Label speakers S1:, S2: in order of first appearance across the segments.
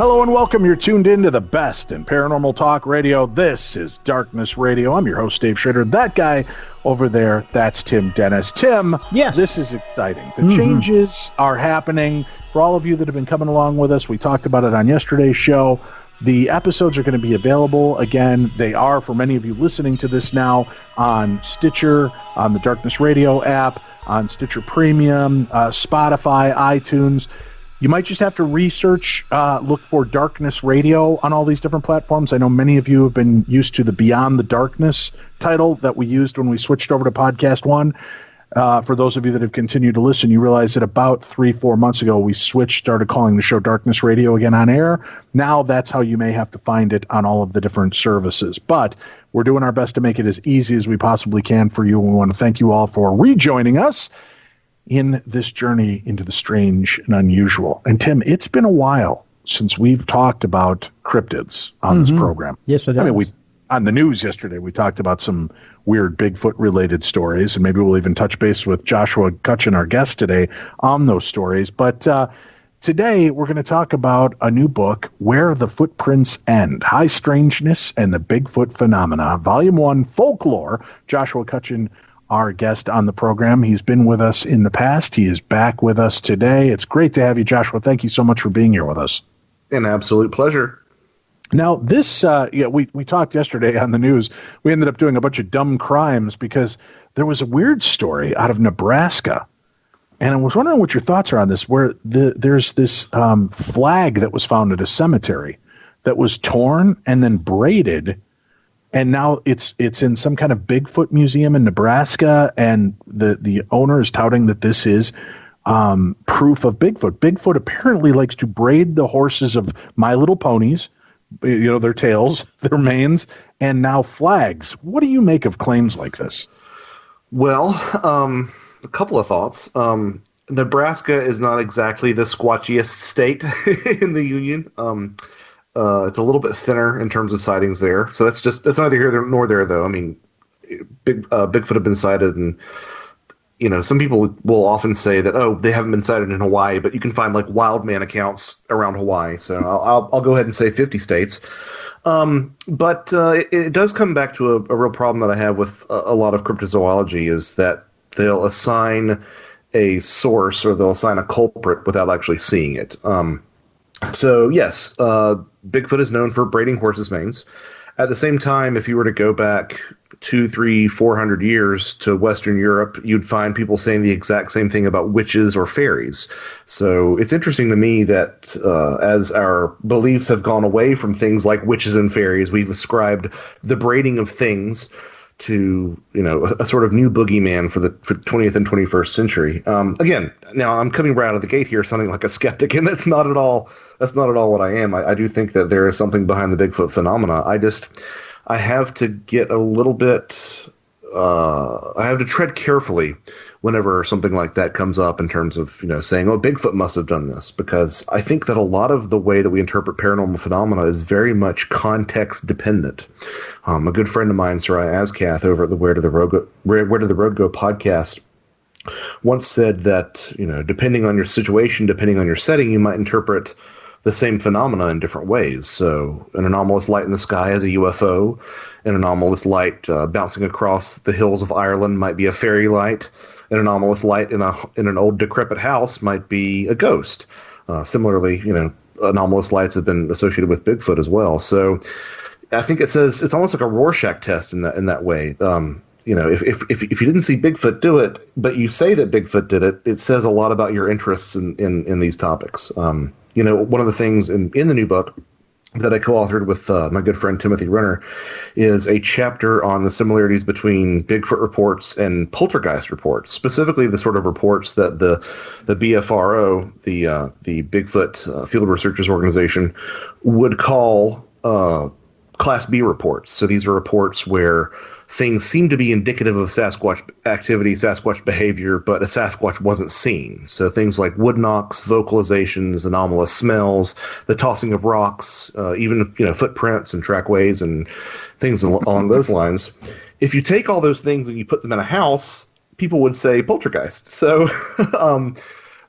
S1: Hello and welcome. You're tuned in to the best in paranormal talk radio. This is Darkness Radio. I'm your host, Dave Schrader. That guy over there, that's Tim Dennis. Tim,
S2: yes,
S1: this is exciting. The changes are happening. For all of you that have been coming along with us, we talked about it on yesterday's show. The episodes are going to be available again. They are, for many of you listening to this now, on Stitcher, on the Darkness Radio app, on Stitcher Premium, Spotify, iTunes. You might just have to research, look for Darkness Radio on all these different platforms. I know many of you have been used to the Beyond the Darkness title that we used when we switched over to Podcast One. For those of you that have continued to listen, you realize that about 3-4 months ago, we started calling the show Darkness Radio again on air. Now that's how you may have to find it on all of the different services. But we're doing our best to make it as easy as we possibly can for you. And we want to thank you all for rejoining us in this journey into the strange and unusual. And Tim, it's been a while since we've talked about cryptids on this program.
S2: Yes, it has.
S1: I mean, on the news yesterday, we talked about some weird Bigfoot-related stories, and maybe we'll even touch base with Joshua Cutchin, our guest today, on those stories. But today, we're going to talk about a new book, Where the Footprints End, High Strangeness and the Bigfoot Phenomenon, Volume 1, Folklore. Joshua Cutchin, our guest on the program. He's been with us in the past. He is back with us today. It's great to have you, Joshua. Thank you so much for being here with us.
S3: An absolute pleasure.
S1: Now, this, we talked yesterday on the news. We ended up doing a bunch of dumb crimes because there was a weird story out of Nebraska. And I was wondering what your thoughts are on this, where there's this flag that was found at a cemetery that was torn and then braided. And now it's in some kind of Bigfoot museum in Nebraska, and the owner is touting that this is proof of Bigfoot. Bigfoot apparently likes to braid the horses of My Little Ponies, their tails, their manes, and now flags. What do you make of claims like this?
S3: Well, a couple of thoughts. Nebraska is not exactly the squatchiest state in the union. It's a little bit thinner in terms of sightings there. So that's neither here nor there, though. I mean, Bigfoot have been sighted, and some people will often say that, they haven't been sighted in Hawaii, but you can find like wild man accounts around Hawaii. So I'll go ahead and say 50 states. But it does come back to a real problem that I have with a lot of cryptozoology, is that they'll assign a source or they'll assign a culprit without actually seeing it. So yes, Bigfoot is known for braiding horses' manes. At the same time, if you were to go back 200, 300, 400 years to Western Europe, you'd find people saying the exact same thing about witches or fairies. So it's interesting to me that as our beliefs have gone away from things like witches and fairies, we've ascribed the braiding of things to a sort of new boogeyman for the 20th and 21st century. Again, now I'm coming right out of the gate here sounding like a skeptic, and that's not at all what I am. I do think that there is something behind the Bigfoot phenomena. I have to get a little bit. I have to tread carefully whenever something like that comes up in terms of saying, Bigfoot must have done this, because I think that a lot of the way that we interpret paranormal phenomena is very much context dependent. A good friend of mine, Soraya Azkath, over at the Where Did the Road Go podcast, once said that depending on your situation, depending on your setting, you might interpret the same phenomena in different ways. So an anomalous light in the sky is a UFO. An anomalous light bouncing across the hills of Ireland might be a fairy light. An anomalous light in an old decrepit house might be a ghost. Similarly, anomalous lights have been associated with Bigfoot as well. So I think it's almost like a Rorschach test in that way. If you didn't see Bigfoot do it, but you say that Bigfoot did it, it says a lot about your interests in these topics. One of the things in the new book that I co-authored with my good friend Timothy Renner is a chapter on the similarities between Bigfoot reports and poltergeist reports, specifically the sort of reports that the BFRO, the Bigfoot Field Researchers Organization, would call Class B reports. So these are reports where things seem to be indicative of Sasquatch activity, Sasquatch behavior, but a Sasquatch wasn't seen. So things like wood knocks, vocalizations, anomalous smells, the tossing of rocks, even footprints and trackways and things along those lines. If you take all those things and you put them in a house, people would say poltergeist. So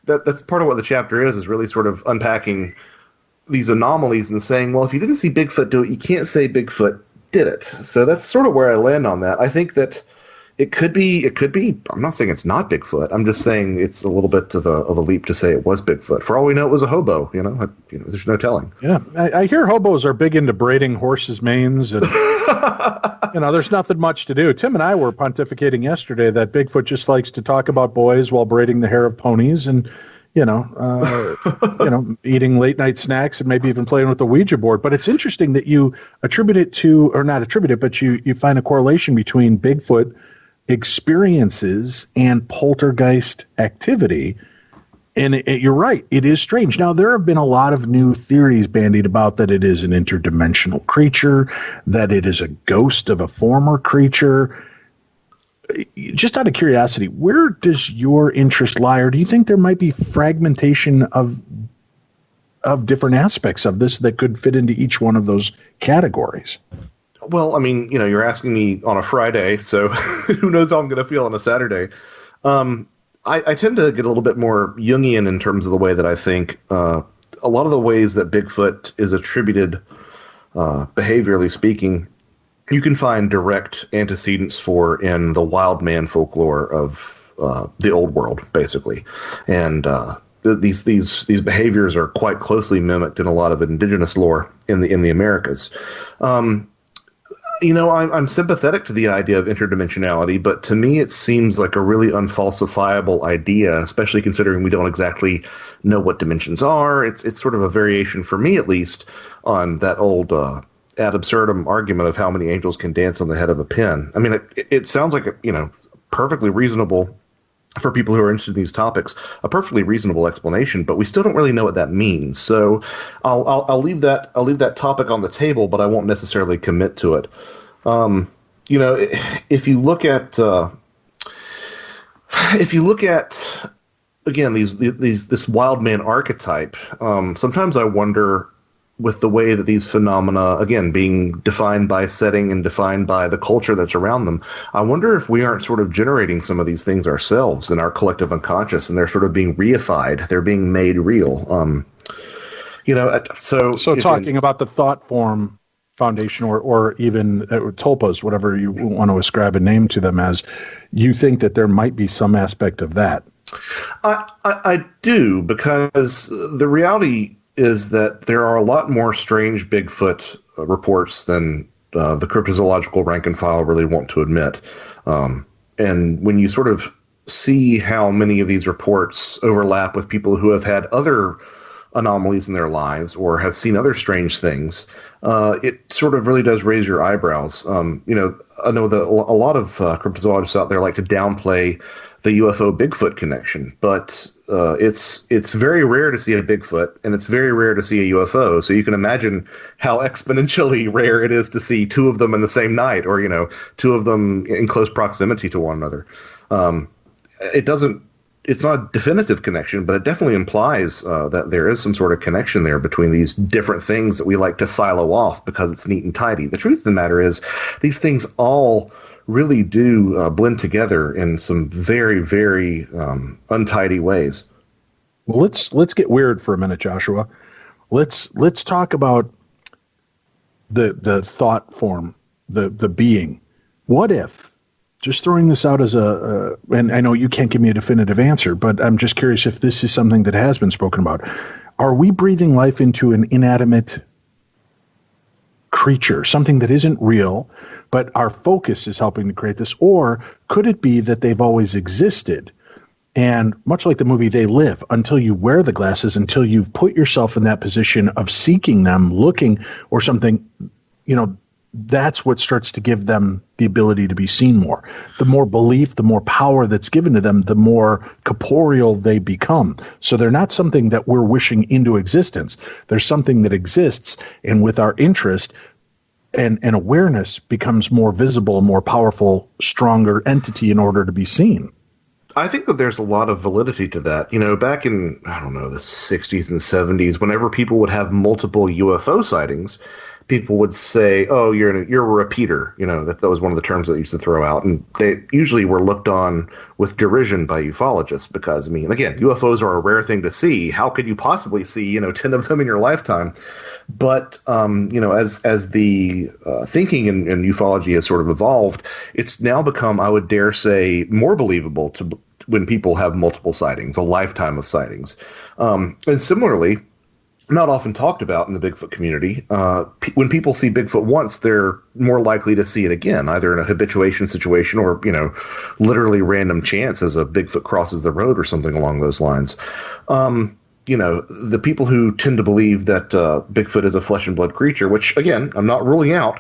S3: that's part of what the chapter is really sort of unpacking these anomalies and saying, well, if you didn't see Bigfoot do it, you can't say Bigfoot did it. So that's sort of where I land on that. I think that it could be. I'm not saying it's not Bigfoot. I'm just saying it's a little bit of a leap to say it was Bigfoot. For all we know, it was a hobo. There's no telling.
S1: Yeah, I hear hobos are big into braiding horses' manes, and there's nothing much to do. Tim and I were pontificating yesterday that Bigfoot just likes to talk about boys while braiding the hair of ponies, and eating late night snacks and maybe even playing with the Ouija board. But it's interesting that you attribute it to, or not attribute it, but you find a correlation between Bigfoot experiences and poltergeist activity. And you're right, it is strange. Now, there have been a lot of new theories bandied about that it is an interdimensional creature, that it is a ghost of a former creature. Just out of curiosity, where does your interest lie, or do you think there might be fragmentation of different aspects of this that could fit into each one of those categories?
S3: Well, I mean, you're asking me on a Friday, so who knows how I'm going to feel on a Saturday. I tend to get a little bit more Jungian in terms of the way that I think. A lot of the ways that Bigfoot is attributed, behaviorally speaking, you can find direct antecedents for in the wild man folklore of the old world, basically. And these behaviors are quite closely mimicked in a lot of indigenous lore in the Americas. I'm sympathetic to the idea of interdimensionality, but to me it seems like a really unfalsifiable idea, especially considering we don't exactly know what dimensions are. It's sort of a variation, for me at least, on that old ad absurdum argument of how many angels can dance on the head of a pin. I mean, it sounds like perfectly reasonable for people who are interested in these topics, a perfectly reasonable explanation, but we still don't really know what that means. So I'll leave that topic on the table, but I won't necessarily commit to it. If you look at again this wild man archetype, sometimes I wonder, with the way that these phenomena, again, being defined by setting and defined by the culture that's around them, I wonder if we aren't sort of generating some of these things ourselves in our collective unconscious, and they're sort of being reified. They're being made real. So
S1: talking about the thought form foundation, or even tulpas, whatever you want to ascribe a name to them as, you think that there might be some aspect of that?
S3: I do, because the reality is that there are a lot more strange Bigfoot reports than the cryptozoological rank and file really want to admit. And when you sort of see how many of these reports overlap with people who have had other anomalies in their lives or have seen other strange things, it sort of really does raise your eyebrows. I know that a lot of cryptozoologists out there like to downplay the UFO Bigfoot connection, but it's very rare to see a Bigfoot, and it's very rare to see a UFO. So you can imagine how exponentially rare it is to see two of them in the same night, or two of them in close proximity to one another. It's not a definitive connection, but it definitely implies that there is some sort of connection there between these different things that we like to silo off because it's neat and tidy. The truth of the matter is, these things all really do blend together in some very, very untidy ways.
S1: Well, let's get weird for a minute, Joshua. Let's talk about the thought form, the being. What if, just throwing this out as and I know you can't give me a definitive answer, but I'm just curious if this is something that has been spoken about. Are we breathing life into an inanimate creature, something that isn't real, but our focus is helping to create this? Or could it be that they've always existed, and much like the movie They Live, until you wear the glasses, until you've put yourself in that position of seeking them, looking, or something, that's what starts to give them the ability to be seen more. The more belief, the more power that's given to them, the more corporeal they become. So they're not something that we're wishing into existence. They're something that exists, and with our interest and awareness becomes more visible, more powerful, stronger entity in order to be seen.
S3: I think that there's a lot of validity to that. Back in, the 60s and 70s, whenever people would have multiple UFO sightings, people would say, "Oh, you're a repeater." That was one of the terms that they used to throw out, and they usually were looked on with derision by ufologists because, I mean, again, UFOs are a rare thing to see. How could you possibly see 10 of them in your lifetime? But as the thinking in ufology has sort of evolved, it's now become, I would dare say, more believable when people have multiple sightings, a lifetime of sightings, and similarly, not often talked about in the Bigfoot community. When people see Bigfoot once, they're more likely to see it again, either in a habituation situation or, literally random chance as a Bigfoot crosses the road or something along those lines. The people who tend to believe that Bigfoot is a flesh and blood creature, which, again, I'm not ruling out.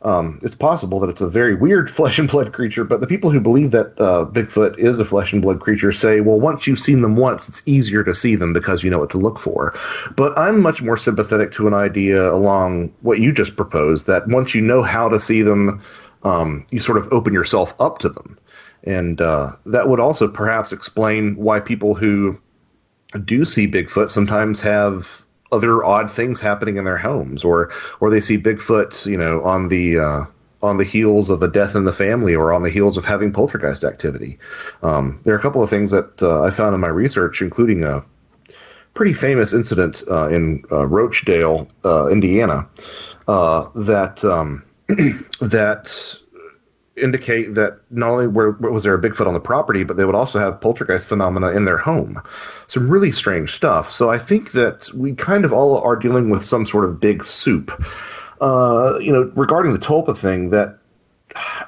S3: It's possible that it's a very weird flesh and blood creature, but the people who believe that Bigfoot is a flesh and blood creature say, well, once you've seen them once, it's easier to see them because you know what to look for. But I'm much more sympathetic to an idea along what you just proposed, that once you know how to see them, you sort of open yourself up to them. And that would also perhaps explain why people who do see Bigfoot sometimes have other odd things happening in their homes, or they see Bigfoot, on the heels of a death in the family, or on the heels of having poltergeist activity. There are a couple of things that I found in my research, including a pretty famous incident in Rochdale, Indiana, that that indicate that not only was there a Bigfoot on the property, but they would also have poltergeist phenomena in their home. Some really strange stuff. So I think that we kind of all are dealing with some sort of big soup. Regarding the tulpa thing, that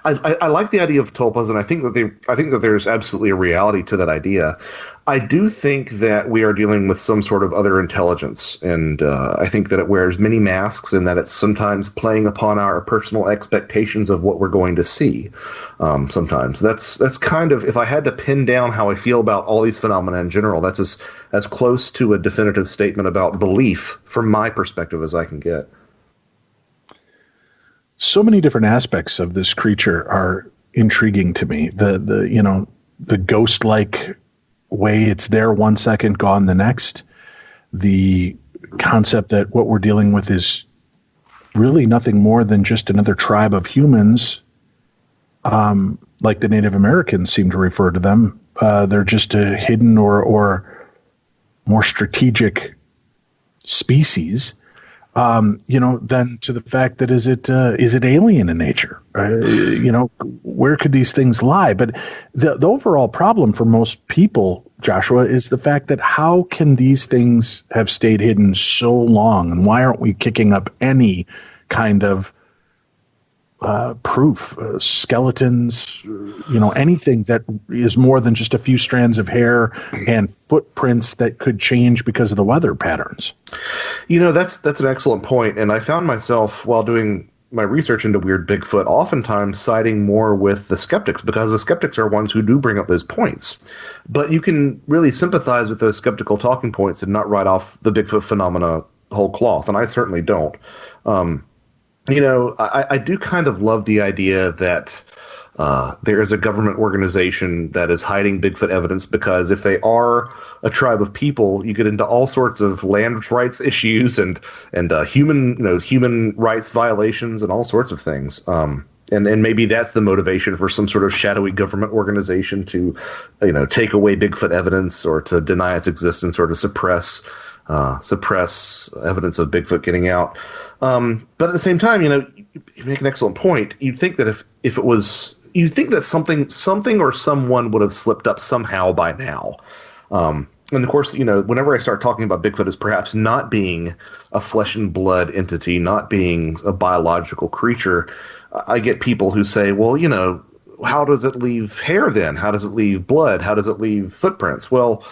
S3: I like the idea of tulpas, and I think that there's absolutely a reality to that idea. I do think that we are dealing with some sort of other intelligence, and I think that it wears many masks, and that it's sometimes playing upon our personal expectations of what we're going to see. Sometimes that's kind of, if I had to pin down how I feel about all these phenomena in general, that's as close to a definitive statement about belief from my perspective as I can get.
S1: So many different aspects of this creature are intriguing to me. The ghost-like way it's there 1 second, gone the next. The concept that what we're dealing with is really nothing more than just another tribe of humans, like the Native Americans seem to refer to them. They're just a hidden or more strategic species. Then to the fact that is it alien in nature? Where could these things lie? But the overall problem for most people, Joshua, is the fact that how can these things have stayed hidden so long, and why aren't we kicking up any kind of proof, skeletons, anything that is more than just a few strands of hair and footprints that could change because of the weather patterns?
S3: That's an excellent point. And I found myself, while doing my research into weird Bigfoot, oftentimes siding more with the skeptics, because the skeptics are ones who do bring up those points. But you can really sympathize with those skeptical talking points and not write off the Bigfoot phenomena whole cloth. And I certainly don't. I do kind of love the idea that there is a government organization that is hiding Bigfoot evidence, because if they are a tribe of people, you get into all sorts of land rights issues and human rights violations and all sorts of things. And maybe that's the motivation for some sort of shadowy government organization to, take away Bigfoot evidence, or to deny its existence, or to suppress evidence of Bigfoot getting out. But at the same time, you make an excellent point. You'd think that if it was, you'd think that something or someone would have slipped up somehow by now. And of course, whenever I start talking about Bigfoot as perhaps not being a flesh and blood entity, not being a biological creature, I get people who say, well, how does it leave hair then? How does it leave blood? How does it leave footprints? Well,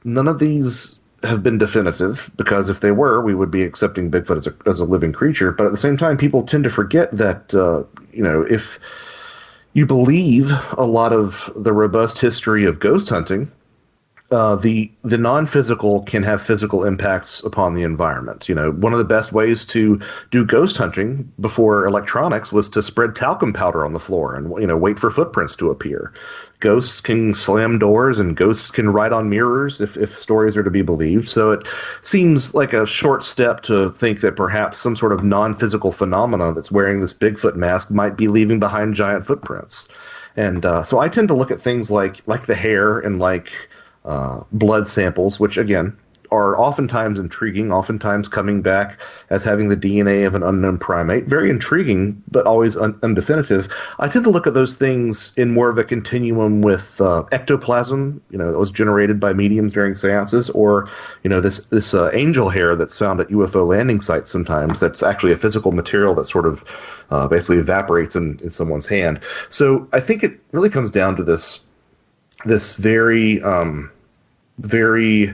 S3: none of these have been definitive, because if they were, we would be accepting Bigfoot as a living creature. But at the same time, people tend to forget that, if you believe a lot of the robust history of ghost hunting, the non-physical can have physical impacts upon the environment. One of the best ways to do ghost hunting before electronics was to spread talcum powder on the floor and wait for footprints to appear. Ghosts can slam doors and ghosts can write on mirrors if stories are to be believed. So it seems like a short step to think that perhaps some sort of non-physical phenomena that's wearing this Bigfoot mask might be leaving behind giant footprints. And so I tend to look at things like the hair and blood samples, which again are oftentimes intriguing, oftentimes coming back as having the DNA of an unknown primate. Very intriguing, but always undefinitive. I tend to look at those things in more of a continuum with ectoplasm, that was generated by mediums during seances, or this angel hair that's found at UFO landing sites sometimes. That's actually a physical material that sort of basically evaporates in someone's hand. So I think it really comes down to this very very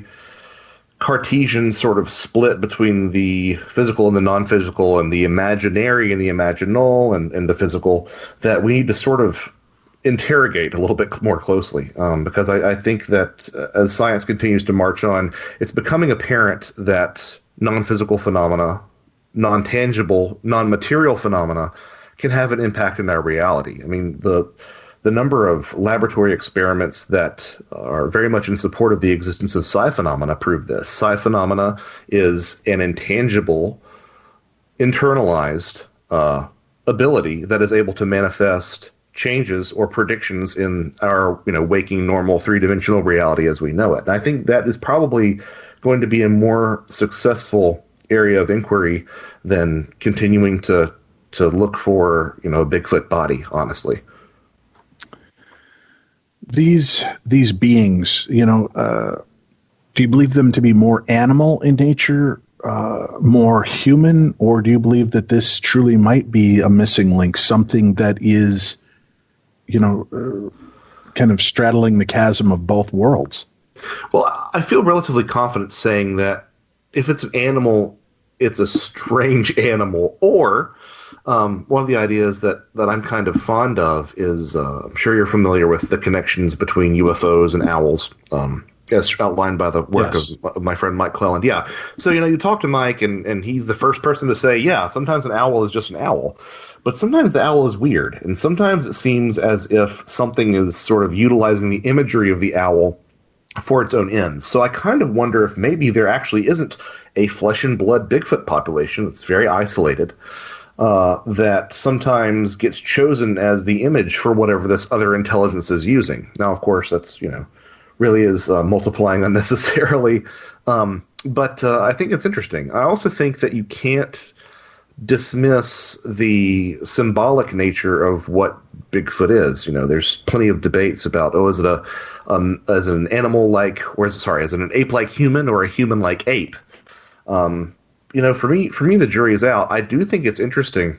S3: Cartesian sort of split between the physical and the non-physical, and the imaginary and the imaginal, and the physical, that we need to sort of interrogate a little bit more closely. Because I think that as science continues to march on, it's becoming apparent that non-physical phenomena, non-tangible, non-material phenomena can have an impact in our reality. I mean, the number of laboratory experiments that are very much in support of the existence of psi phenomena prove this. Psi phenomena is an intangible, internalized ability that is able to manifest changes or predictions in our waking normal three-dimensional reality as we know it. And I think that is probably going to be a more successful area of inquiry than continuing to look for a Bigfoot body, honestly.
S1: These beings, do you believe them to be more animal in nature, more human, or do you believe that this truly might be a missing link, something that is, kind of straddling the chasm of both worlds?
S3: Well, I feel relatively confident saying that if it's an animal, it's a strange animal, or one of the ideas that I'm kind of fond of is, I'm sure you're familiar with the connections between UFOs and owls, as outlined by the work of my friend Mike Cleland. Yeah. So, you talk to Mike, and he's the first person to say, yeah, sometimes an owl is just an owl. But sometimes the owl is weird, and sometimes it seems as if something is sort of utilizing the imagery of the owl for its own ends. So I kind of wonder if maybe there actually isn't a flesh and blood Bigfoot population that's very isolated, that sometimes gets chosen as the image for whatever this other intelligence is using. Now, of course, that's, really is multiplying unnecessarily. But I think it's interesting. I also think that you can't dismiss the symbolic nature of what Bigfoot is. There's plenty of debates about, is it as an animal like, or is it an ape like human or a human like ape? For me, the jury is out. I do think it's interesting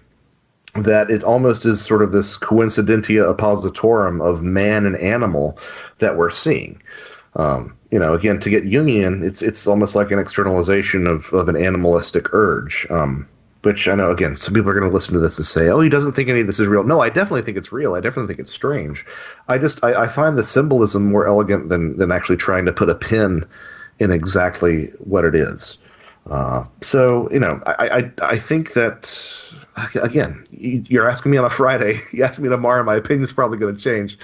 S3: that it almost is sort of this coincidentia oppositorum of man and animal that we're seeing. Again, to get Jungian, it's almost like an externalization of an animalistic urge. Which I know, again, some people are going to listen to this and say, oh, he doesn't think any of this is real. No, I definitely think it's real. I definitely think it's strange. I find the symbolism more elegant than actually trying to put a pin in exactly what it is. I think that, again, you're asking me on a Friday. You ask me tomorrow, my opinion's probably going to change.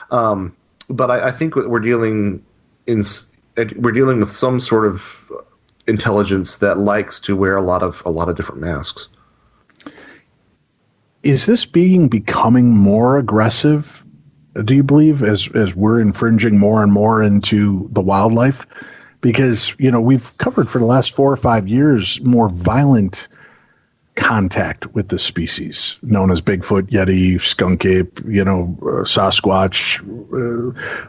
S3: But I think we're dealing with some sort of intelligence that likes to wear a lot of different masks.
S1: Is this being becoming more aggressive, do you believe, as we're infringing more and more into the wildlife? Because, we've covered for the last 4 or 5 years more violent contact with the species known as Bigfoot, Yeti, skunk ape, Sasquatch,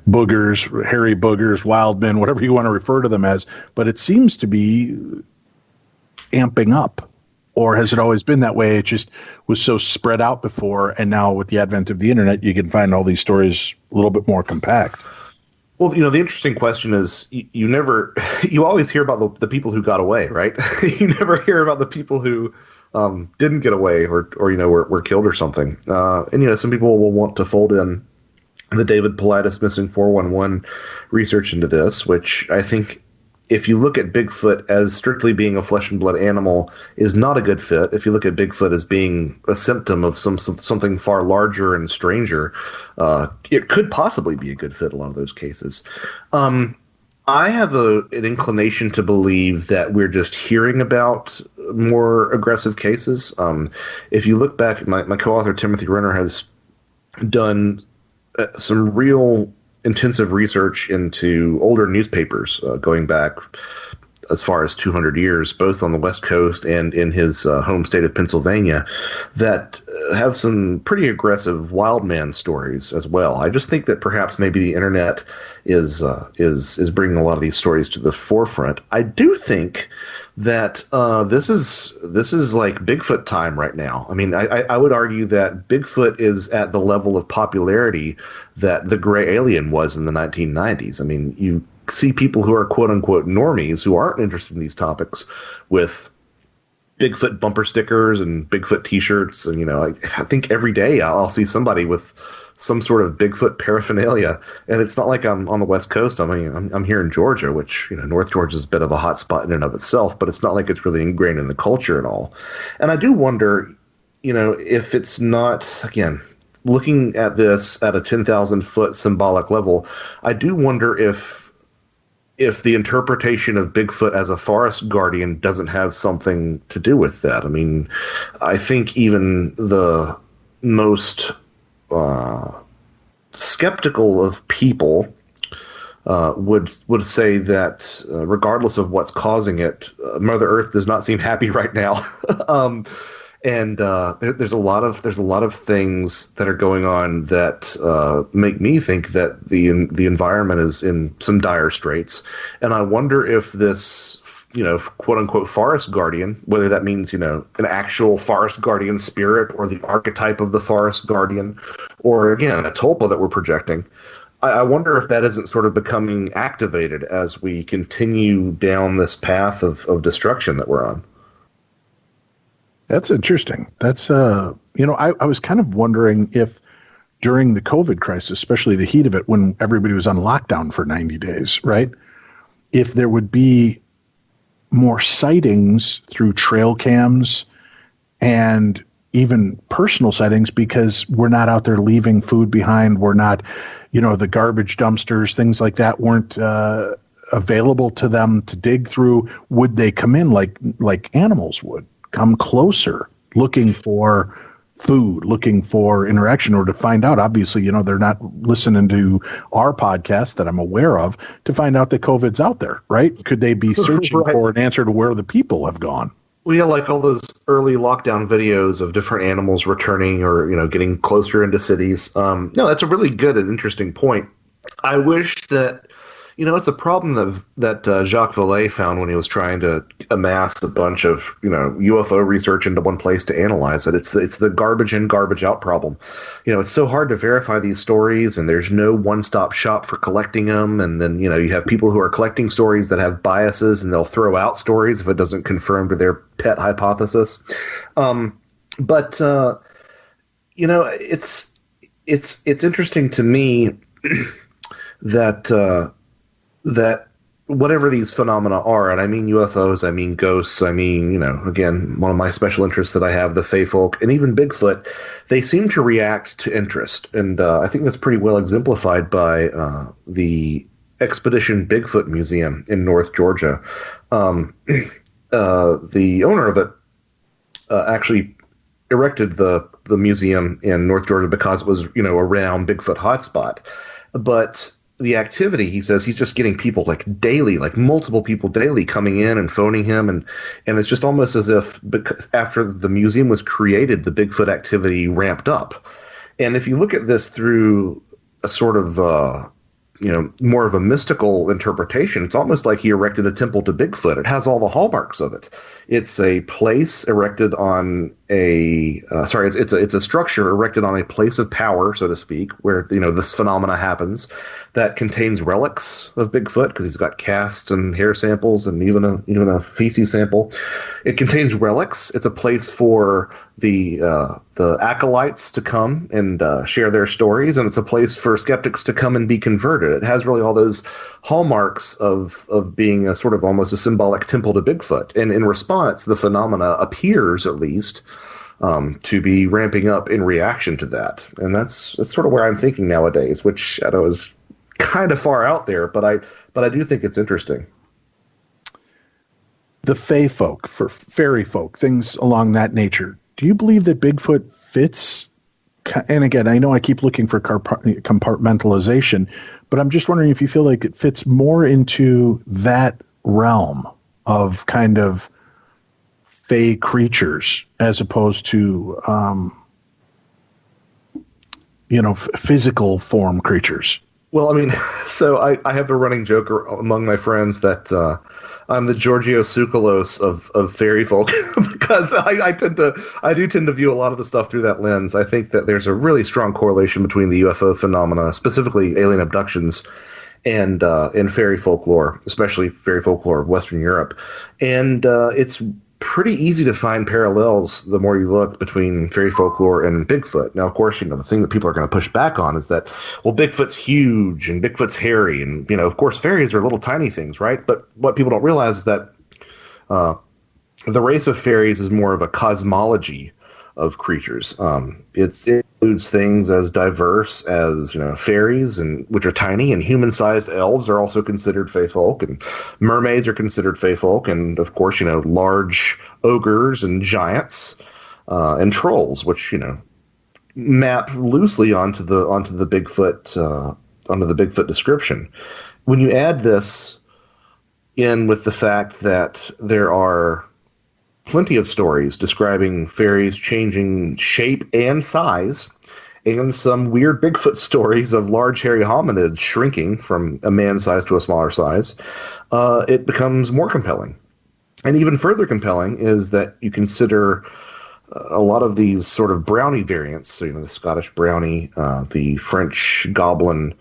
S1: boogers, hairy boogers, wildmen, whatever you want to refer to them as. But it seems to be amping up. Or has it always been that way? It just was so spread out before, and now with the advent of the internet, you can find all these stories a little bit more compact.
S3: Well, the interesting question is you always hear about the people who got away, right? You never hear about the people who didn't get away or were killed or something. And some people will want to fold in the David Paulides Missing 411 research into this, which I think, if you look at Bigfoot as strictly being a flesh and blood animal, is not a good fit. If you look at Bigfoot as being a symptom of something far larger and stranger, it could possibly be a good fit in a lot of those cases. I have an inclination to believe that we're just hearing about more aggressive cases. If you look back, my co-author Timothy Renner has done some real intensive research into older newspapers going back as far as 200 years, both on the West Coast and in his home state of Pennsylvania, that have some pretty aggressive wild man stories as well. I just think that perhaps maybe the internet is bringing a lot of these stories to the forefront. I do think that this is like Bigfoot time right now. I mean, I would argue that Bigfoot is at the level of popularity that the gray alien was in the 1990s. I mean, you see people who are quote-unquote normies who aren't interested in these topics with Bigfoot bumper stickers and Bigfoot T-shirts. And, you know, I think every day I'll see somebody with some sort of Bigfoot paraphernalia. And it's not like I'm on the West Coast. I mean, I'm here in Georgia, which, you know, North Georgia is a bit of a hot spot in and of itself, but it's not like it's really ingrained in the culture at all. And I do wonder, you know, if it's not, again, looking at this at a 10,000 foot symbolic level, I do wonder if the interpretation of Bigfoot as a forest guardian doesn't have something to do with that. I mean, I think even the most skeptical of people would say that regardless of what's causing it, Mother Earth does not seem happy right now. And there's a lot of things that are going on that make me think that the environment is in some dire straits. And I wonder if this, you know, quote unquote forest guardian, whether that means, you know, an actual forest guardian spirit or the archetype of the forest guardian, or again a tulpa that we're projecting, I wonder if that isn't sort of becoming activated as we continue down this path of destruction that we're on.
S1: That's interesting. That's, you know, I was kind of wondering if during the COVID crisis, especially the heat of it, when everybody was on lockdown for 90 days, right? If there would be more sightings through trail cams and even personal sightings, because we're not out there leaving food behind. We're not, you know, the garbage dumpsters, things like that weren't available to them to dig through. Would they come in like animals would? Come closer, looking for food, looking for interaction, or to find out, obviously, you know, they're not listening to our podcast that I'm aware of to find out that COVID's out there, right? Could they be searching
S3: Right.
S1: for an answer to where the people have gone?
S3: Well, yeah, like all those early lockdown videos of different animals returning or, you know, getting closer into cities. No, that's a really good and interesting point. I wish that, you know, it's a problem that Jacques Vallée found when he was trying to amass a bunch of, you know, UFO research into one place to analyze it. It's the garbage in, garbage out problem. You know, it's so hard to verify these stories, and there's no one-stop shop for collecting them. And then, you know, you have people who are collecting stories that have biases, and they'll throw out stories if it doesn't conform to their pet hypothesis. But you know, it's interesting to me that whatever these phenomena are, and I mean UFOs, I mean ghosts, I mean, you know, again, one of my special interests that I have, the Fay Folk, and even Bigfoot, they seem to react to interest. And I think that's pretty well exemplified by the Expedition Bigfoot Museum in North Georgia. The owner of it actually erected the museum in North Georgia because it was, you know, around Bigfoot hotspot. But the activity, he says, he's just getting people like daily, like multiple people daily coming in and phoning him. And it's just almost as if after the museum was created, the Bigfoot activity ramped up. And if you look at this through a sort of, you know, more of a mystical interpretation, it's almost like he erected a temple to Bigfoot. It has all the hallmarks of it. It's a place erected on it's a structure erected on a place of power, so to speak, where this phenomena happens, that contains relics of Bigfoot because he's got casts and hair samples and even a feces sample. It contains relics. It's a place for the acolytes to come and share their stories, and it's a place for skeptics to come and be converted. It has really all those hallmarks of being a sort of almost a symbolic temple to Bigfoot. And in response, the phenomena appears, at least, to be ramping up in reaction to that. And that's sort of where I'm thinking nowadays, which I know is kind of far out there, but I do think it's interesting.
S1: The Fay Folk, for fairy folk, things along that nature. Do you believe that Bigfoot fits? And again, I know I keep looking for compartmentalization, but I'm just wondering if you feel like it fits more into that realm of kind of fey creatures as opposed to, physical form creatures.
S3: Well, I mean, so I have a running joke among my friends that I'm the Giorgio Tsoukalos of fairy folk because I do tend to view a lot of the stuff through that lens. I think that there's a really strong correlation between the UFO phenomena, specifically alien abductions, and fairy folklore, especially fairy folklore of Western Europe. And it's pretty easy to find parallels the more you look between fairy folklore and Bigfoot. Now, of course, the thing that people are going to push back on is that, well, Bigfoot's huge and Bigfoot's hairy, and of course, fairies are little tiny things, right? But what people don't realize is that the race of fairies is more of a cosmology of creatures. It includes things as diverse as fairies, and which are tiny, and human-sized elves are also considered Fay Folk, and mermaids are considered Fay Folk, and of course large ogres and giants and trolls, which map loosely onto the Bigfoot description. When you add this in with the fact that there are plenty of stories describing fairies changing shape and size, and some weird Bigfoot stories of large hairy hominids shrinking from a man size to a smaller size, it becomes more compelling. And even further compelling is that you consider a lot of these sort of brownie variants, so the Scottish brownie, the French goblin,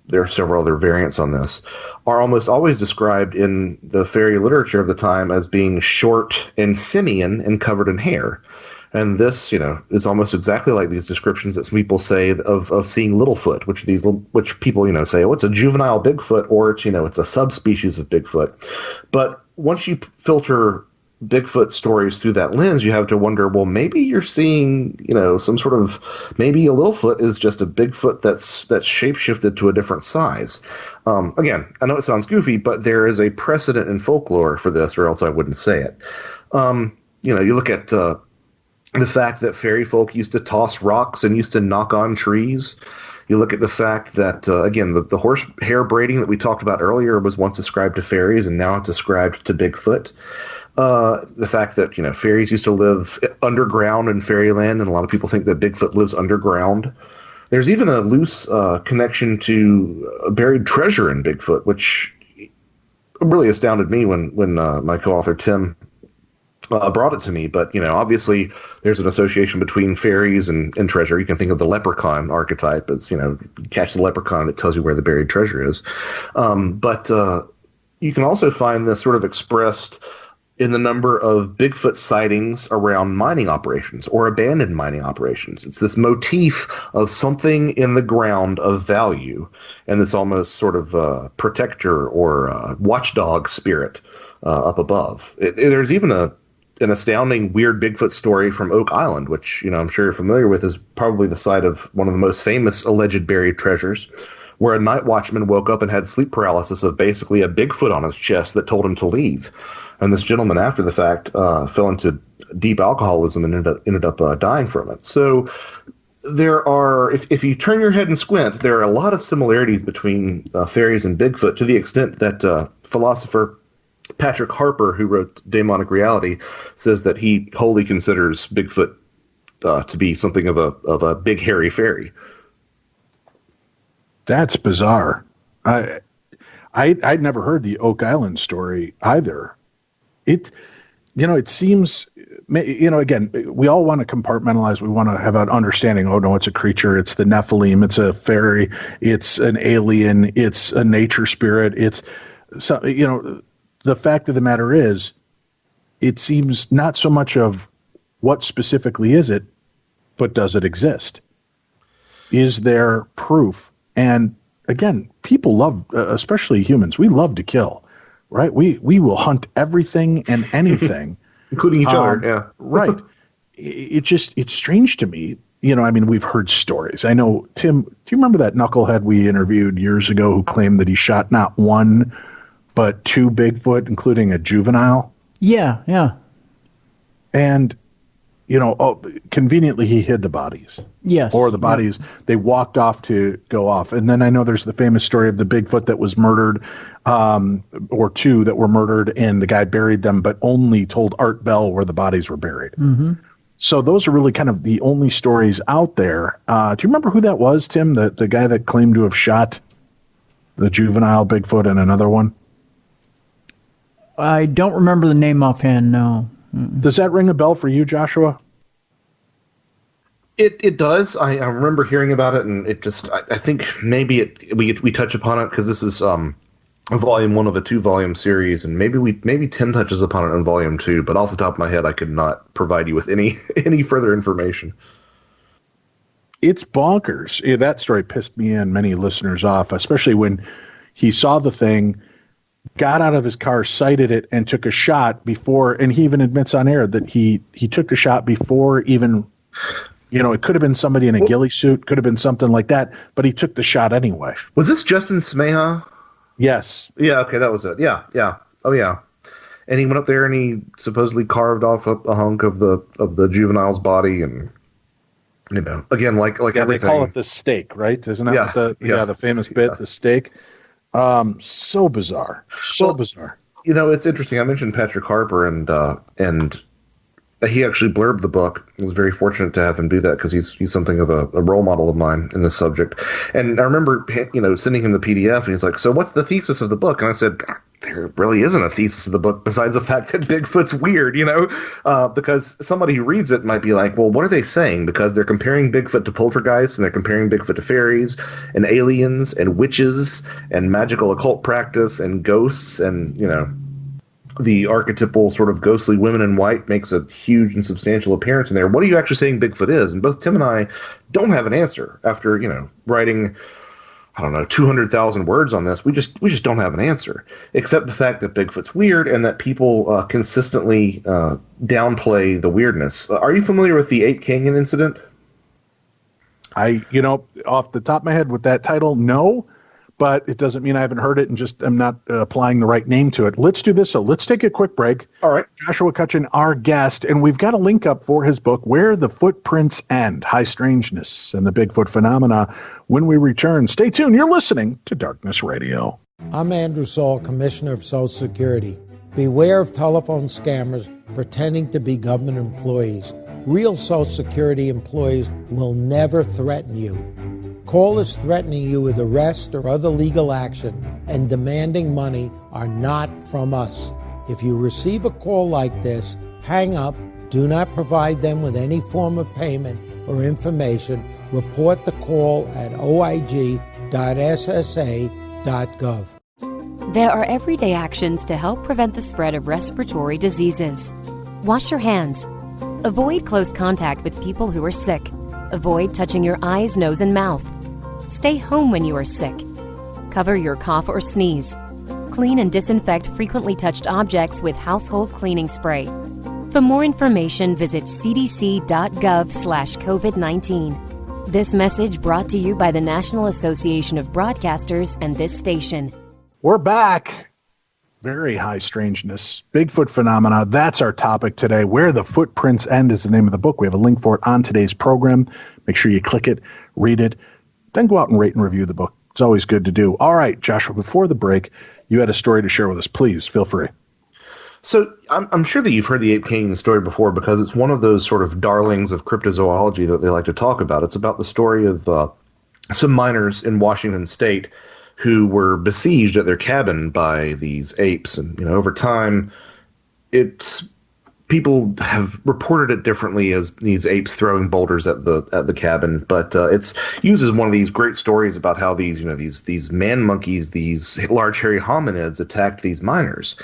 S3: there are several other variants on this, are almost always described in the fairy literature of the time as being short and simian and covered in hair. And this, is almost exactly like these descriptions that some people say of seeing Littlefoot, which people, say, oh, it's a juvenile Bigfoot, or it's a subspecies of Bigfoot. But once you filter Bigfoot stories through that lens, you have to wonder, well, maybe you're seeing, some sort of, maybe a Littlefoot is just a Bigfoot that's shapeshifted to a different size. Again, I know it sounds goofy, but there is a precedent in folklore for this, or else I wouldn't say it. You look at the fact that fairy folk used to toss rocks and used to knock on trees. You look at the fact that, again, the horse hair braiding that we talked about earlier was once ascribed to fairies, and now it's ascribed to Bigfoot. The fact that, fairies used to live underground in fairyland, and a lot of people think that Bigfoot lives underground. There's even a loose connection to buried treasure in Bigfoot, which really astounded me when my co-author Tim brought it to me. But, obviously there's an association between fairies and treasure. You can think of the leprechaun archetype as, you catch the leprechaun, it tells you where the buried treasure is. But you can also find this sort of expressed in the number of Bigfoot sightings around mining operations or abandoned mining operations. It's this motif of something in the ground of value, and this almost sort of protector or watchdog spirit up above. There's even an astounding weird Bigfoot story from Oak Island, which I'm sure you're familiar with, is probably the site of one of the most famous alleged buried treasures, where a night watchman woke up and had sleep paralysis of basically a Bigfoot on his chest that told him to leave. And this gentleman, after the fact, fell into deep alcoholism and ended up dying from it. So there are, if you turn your head and squint, there are a lot of similarities between fairies and Bigfoot, to the extent that philosopher Patrick Harper, who wrote Daemonic Reality, says that he wholly considers Bigfoot to be something of a big hairy fairy.
S1: That's bizarre. I'd never heard the Oak Island story either. it seems, again, we all want to compartmentalize. We want to have an understanding. Oh, no, it's a creature. It's the Nephilim. It's a fairy. It's an alien. It's a nature spirit. It's, so, the fact of the matter is, it seems not so much of what specifically is it, but does it exist? Is there proof? And again, people love, especially humans, we love to kill, right? We will hunt everything and anything.
S3: Including each other, yeah.
S1: Right. It's strange to me. We've heard stories. I know, Tim, do you remember that knucklehead we interviewed years ago who claimed that he shot not one, but 2 Bigfoot, including a juvenile?
S2: Yeah.
S1: And, conveniently he hid the bodies.
S2: Yes.
S1: Or the bodies, they walked off to go off. And then I know there's the famous story of the Bigfoot that was murdered, or 2 that were murdered, and the guy buried them, but only told Art Bell where the bodies were buried.
S2: Mm-hmm.
S1: So those are really kind of the only stories out there. Do you remember who that was, Tim? The guy that claimed to have shot the juvenile Bigfoot and another one?
S2: I don't remember the name offhand, no. Mm-mm.
S1: Does that ring a bell for you, Joshua?
S3: It does. I remember hearing about it, and it just, I think maybe we touch upon it because this is volume 1 of a 2-volume series, and maybe Tim touches upon it in volume 2, but off the top of my head, I could not provide you with any further information.
S1: It's bonkers. Yeah, that story pissed me and many listeners off, especially when he saw the thing, got out of his car, sighted it, and took a shot before, and he even admits on air that he took the shot before even, it could have been somebody in a ghillie suit, could have been something like that, but he took the shot anyway.
S3: Was this Justin Smeha?
S1: Yes.
S3: Yeah, okay, that was it. Yeah. Oh, yeah. And he went up there and he supposedly carved off a hunk of the juvenile's body, and, again, like everything.
S1: They call it the stake, right? Isn't that the famous bit, the stake? So bizarre. Bizarre.
S3: It's interesting. I mentioned Patrick Harper, and he actually blurbed the book. I was very fortunate to have him do that because he's something of a role model of mine in this subject. And I remember, sending him the PDF, and he's like, "So what's the thesis of the book?" And I said, "There really isn't a thesis of the book besides the fact that Bigfoot's weird, because somebody who reads it might be like, well, what are they saying? Because they're comparing Bigfoot to poltergeists, and they're comparing Bigfoot to fairies and aliens and witches and magical occult practice and ghosts, and, the archetypal sort of ghostly women in white makes a huge and substantial appearance in there. What are you actually saying Bigfoot is?" And both Tim and I don't have an answer after, writing, 200,000 words on this. We just don't have an answer, except the fact that Bigfoot's weird and that people consistently downplay the weirdness. Are you familiar with the Ape Canyon incident?
S1: Off the top of my head with that title, no. But it doesn't mean I haven't heard it and just am not applying the right name to it. Let's do this. So let's take a quick break.
S3: All right.
S1: Joshua Cutchin, our guest, and we've got a link up for his book, Where the Footprints End, High Strangeness and the Bigfoot Phenomena. When we return, stay tuned. You're listening to Darkness Radio.
S4: I'm Andrew Saul, Commissioner of Social Security. Beware of telephone scammers pretending to be government employees. Real Social Security employees will never threaten you. Callers threatening you with arrest or other legal action and demanding money are not from us. If you receive a call like this, hang up, do not provide them with any form of payment or information. Report the call at oig.ssa.gov.
S5: There are everyday actions to help prevent the spread of respiratory diseases. Wash your hands. Avoid close contact with people who are sick. Avoid touching your eyes, nose, and mouth. Stay home when you are sick. Cover your cough or sneeze. Clean and disinfect frequently touched objects with household cleaning spray. For more information, visit cdc.gov/COVID-19. This message brought to you by the National Association of Broadcasters and this station.
S1: We're back. Very high strangeness. Bigfoot phenomena. That's our topic today. Where the Footprints End is the name of the book. We have a link for it on today's program. Make sure you click it, read it, then go out and rate and review the book. It's always good to do. All right, Joshua, before the break, you had a story to share with us. Please, feel free.
S3: So I'm sure that you've heard the Ape Canyon story before because it's one of those sort of darlings of cryptozoology that they like to talk about. It's about the story of some miners in Washington State who were besieged at their cabin by these apes. And, over time, it's people have reported it differently as these apes throwing boulders at the cabin, but it's used as one of these great stories about how these man monkeys, these large hairy hominids, attacked these miners.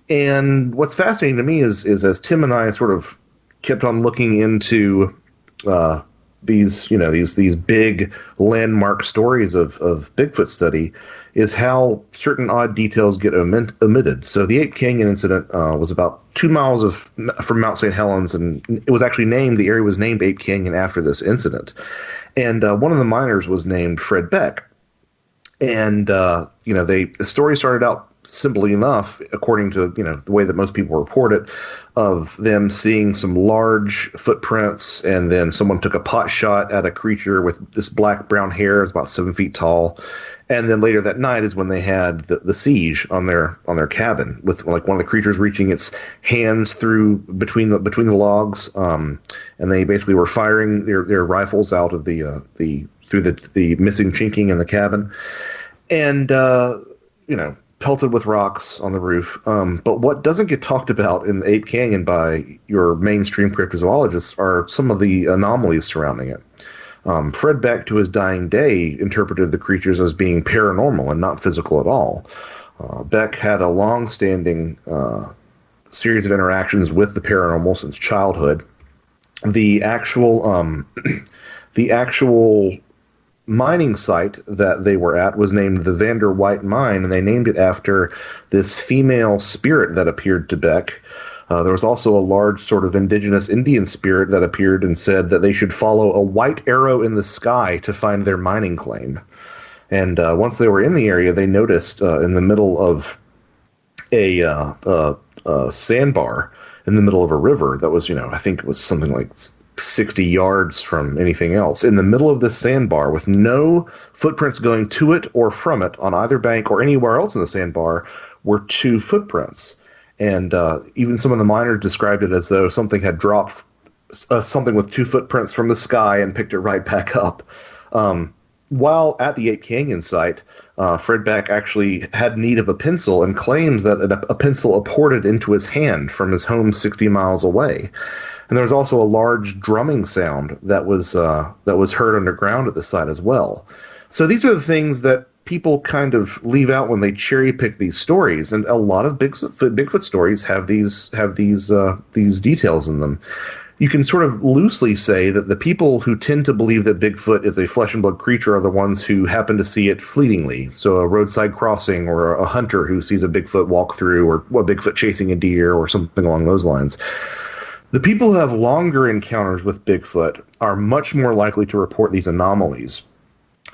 S3: And what's fascinating to me is as Tim and I sort of kept on looking into these big landmark stories of Bigfoot study, is how certain odd details get omitted. So the Ape Canyon incident was about 2 miles from Mount St. Helens, and it was actually the area was named Ape Canyon after this incident. And one of the miners was named Fred Beck. And the story started out simply enough, according to the way that most people report it, of them seeing some large footprints, and then someone took a pot shot at a creature with this black brown hair. It was about 7 feet tall. And then later that night is when they had the siege on their cabin, with like one of the creatures reaching its hands through between the logs, and they basically were firing their rifles out of the missing chinking in the cabin, and pelted with rocks on the roof. But what doesn't get talked about in Ape Canyon by your mainstream cryptozoologists are some of the anomalies surrounding it. Fred Beck, to his dying day, interpreted the creatures as being paranormal and not physical at all. Beck had a long-standing series of interactions with the paranormal since childhood. The actual mining site that they were at was named the Vander White Mine, and they named it after this female spirit that appeared to Beck. There was also a large sort of indigenous Indian spirit that appeared and said that they should follow a white arrow in the sky to find their mining claim. And once they were in the area, they noticed in the middle of a sandbar in the middle of a river that was, I think it was something like 60 yards from anything else. In the middle of this sandbar, with no footprints going to it or from it on either bank or anywhere else in the sandbar, were 2 footprints. And even some of the miners described it as though something had dropped something with 2 footprints from the sky and picked it right back up. While at the Ape Canyon site, Fred Beck actually had need of a pencil and claims that a pencil apported into his hand from his home 60 miles away. And there was also a large drumming sound that was heard underground at the site as well. So these are the things that people kind of leave out when they cherry pick these stories, and a lot of Bigfoot stories have these details in them. You can sort of loosely say that the people who tend to believe that Bigfoot is a flesh and blood creature are the ones who happen to see it fleetingly. So a roadside crossing, or a hunter who sees a Bigfoot walk through, or a Bigfoot chasing a deer, or something along those lines. The people who have longer encounters with Bigfoot are much more likely to report these anomalies.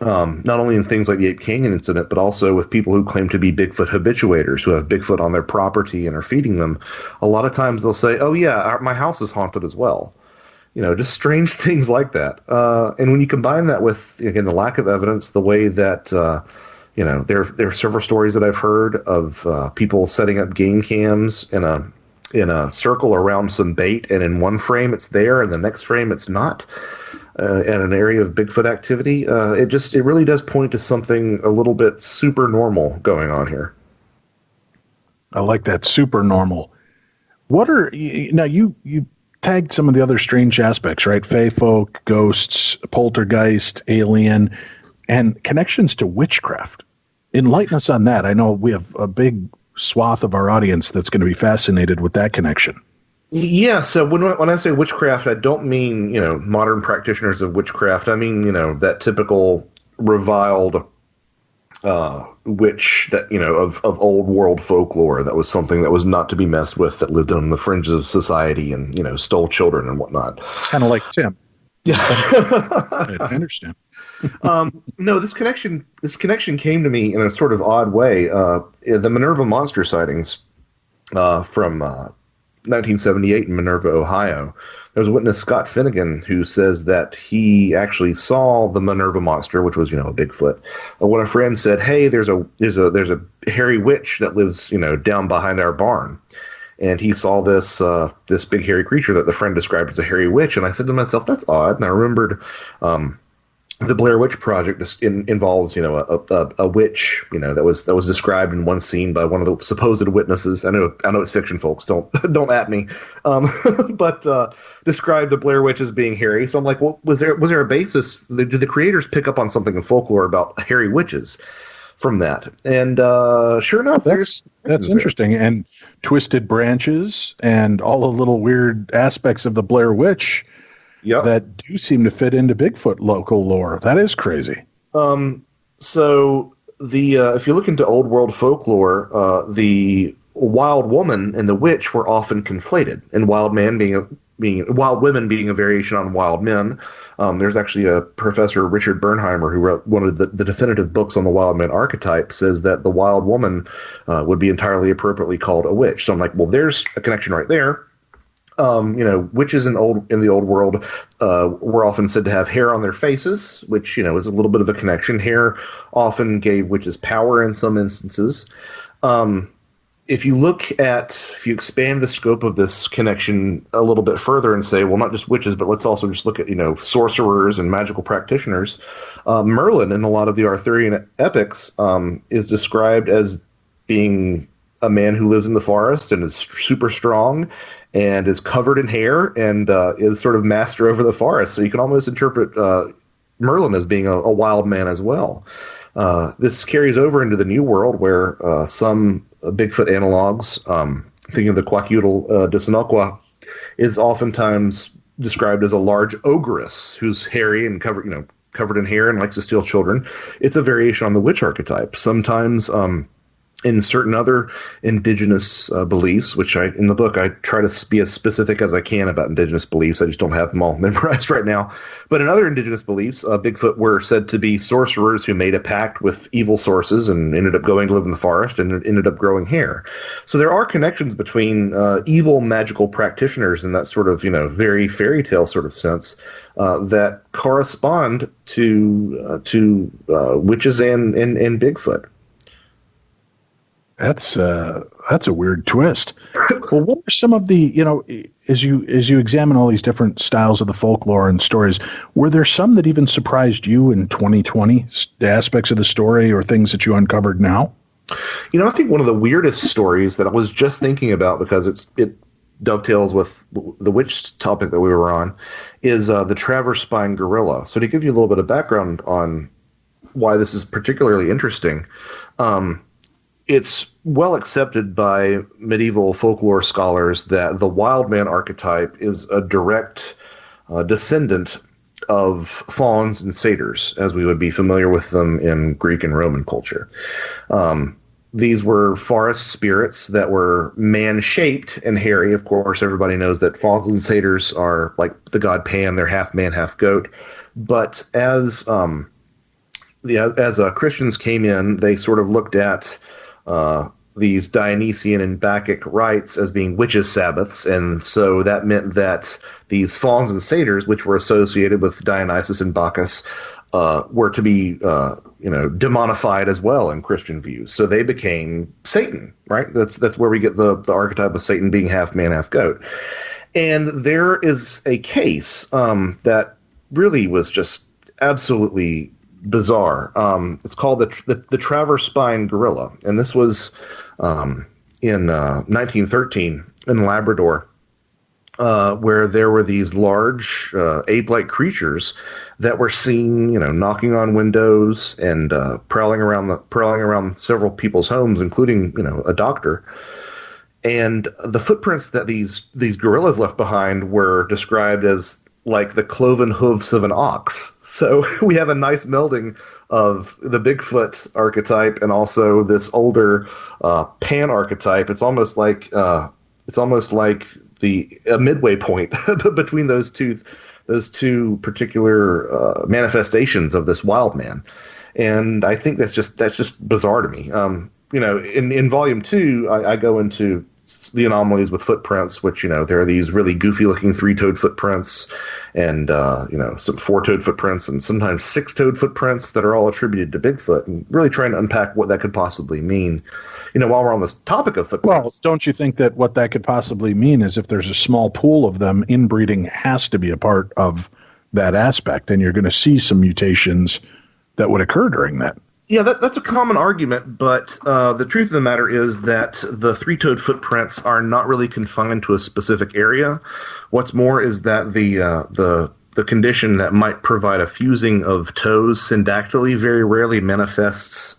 S3: Not only in things like the Ape Canyon incident, but also with people who claim to be Bigfoot habituators, who have Bigfoot on their property and are feeding them. A lot of times they'll say, "Oh yeah, my house is haunted as well." Just strange things like that. And when you combine that with, again, the lack of evidence, the way that there are several stories that I've heard of people setting up game cams in a circle around some bait, and in one frame it's there, and the next frame it's not. At an area of Bigfoot activity, it really does point to something a little bit super normal going on here.
S1: I like that, super normal. What are now you tagged some of the other strange aspects, right? Fay Folk, ghosts, poltergeist, alien, and connections to witchcraft. Enlighten us on that. I know we have a big swath of our audience that's going to be fascinated with that connection.
S3: Yeah, so when I say witchcraft, I don't mean, modern practitioners of witchcraft. I mean, that typical reviled witch that, of old world folklore that was something that was not to be messed with, that lived on the fringes of society and, stole children and whatnot.
S1: Kind of like Tim.
S3: Yeah.
S1: I understand.
S3: No, this connection came to me in a sort of odd way. The Minerva monster sightings from 1978 in Minerva, Ohio. There was a witness, Scott Finnegan, who says that he actually saw the Minerva monster, which was, a Bigfoot. When a friend said, "Hey, there's a hairy witch that lives, down behind our barn," and he saw this big hairy creature that the friend described as a hairy witch, and I said to myself, "That's odd." And I remembered the Blair Witch Project involves, a witch, that was described in one scene by one of the supposed witnesses. I know it's fiction, folks. Don't at me. But described the Blair Witch as being hairy. So I'm like, well, was there a basis? Did the creators pick up on something in folklore about hairy witches from that? And sure enough,
S1: that's interesting. And twisted branches and all the little weird aspects of the Blair Witch. Yep. That do seem to fit into Bigfoot local lore. That is crazy.
S3: So if you look into old world folklore, the wild woman and the witch were often conflated, and wild women being a variation on wild men. There's actually a Professor Richard Bernheimer who wrote one of the definitive books on the wild man archetype, says that the wild woman would be entirely appropriately called a witch. So I'm like, well, there's a connection right there. Witches in the old world were often said to have hair on their faces, which, is a little bit of a connection. Hair often gave witches power in some instances. If you expand the scope of this connection a little bit further and say, well, not just witches, but let's also just look at, sorcerers and magical practitioners. Merlin in a lot of the Arthurian epics is described as being a man who lives in the forest and is super strong and is covered in hair and is sort of master over the forest. So you can almost interpret Merlin as being a wild man as well. This carries over into the New World where some Bigfoot analogs, thinking of the Quaquutl Disanokwa, is oftentimes described as a large ogress who's hairy and covered in hair and likes to steal children. It's a variation on the witch archetype. Sometimes in certain other indigenous beliefs, which in the book I try to be as specific as I can about indigenous beliefs. I just don't have them all memorized right now. But in other indigenous beliefs, Bigfoot were said to be sorcerers who made a pact with evil sources and ended up going to live in the forest and ended up growing hair. So there are connections between evil magical practitioners in that sort of, very fairy tale sort of sense that correspond to witches and Bigfoot.
S1: That's a weird twist. Well, what are some of the, as you examine all these different styles of the folklore and stories, were there some that even surprised you in 2020, the aspects of the story or things that you uncovered now?
S3: I think one of the weirdest stories that I was just thinking about, because it dovetails with the witch topic that we were on, is the Traverse Spine gorilla. So to give you a little bit of background on why this is particularly interesting, it's well accepted by medieval folklore scholars that the wild man archetype is a direct descendant of fauns and satyrs, as we would be familiar with them in Greek and Roman culture. These were forest spirits that were man-shaped and hairy. Of course, everybody knows that fauns and satyrs are like the god Pan; they're half man, half goat. But as Christians came in, they sort of looked at these Dionysian and Bacchic rites as being witches' Sabbaths, and so that meant that these fauns and satyrs, which were associated with Dionysus and Bacchus, were to be demonified as well in Christian views. So they became Satan, right? That's where we get the archetype of Satan being half man, half goat. And there is a case that really was just absolutely bizarre. It's called the Traverse Spine gorilla, and this was in 1913 in Labrador, where there were these large ape-like creatures that were seen, knocking on windows and prowling around several people's homes, including a doctor. And the footprints that these gorillas left behind were described as like the cloven hoofs of an ox. So we have a nice melding of the Bigfoot archetype and also this older Pan archetype. It's almost like a midway point between those two particular manifestations of this wild man. And I think that's just bizarre to me. In volume 2, I go into the anomalies with footprints, which, there are these really goofy looking 3-toed footprints and, some 4-toed footprints and sometimes 6-toed footprints that are all attributed to Bigfoot, and really trying to unpack what that could possibly mean. While we're on this topic of footprints.
S1: Well, don't you think that what that could possibly mean is if there's a small pool of them, inbreeding has to be a part of that aspect, and you're going to see some mutations that would occur during that.
S3: Yeah, that's a common argument, but the truth of the matter is that the three-toed footprints are not really confined to a specific area. What's more is that the condition that might provide a fusing of toes syndactylly very rarely manifests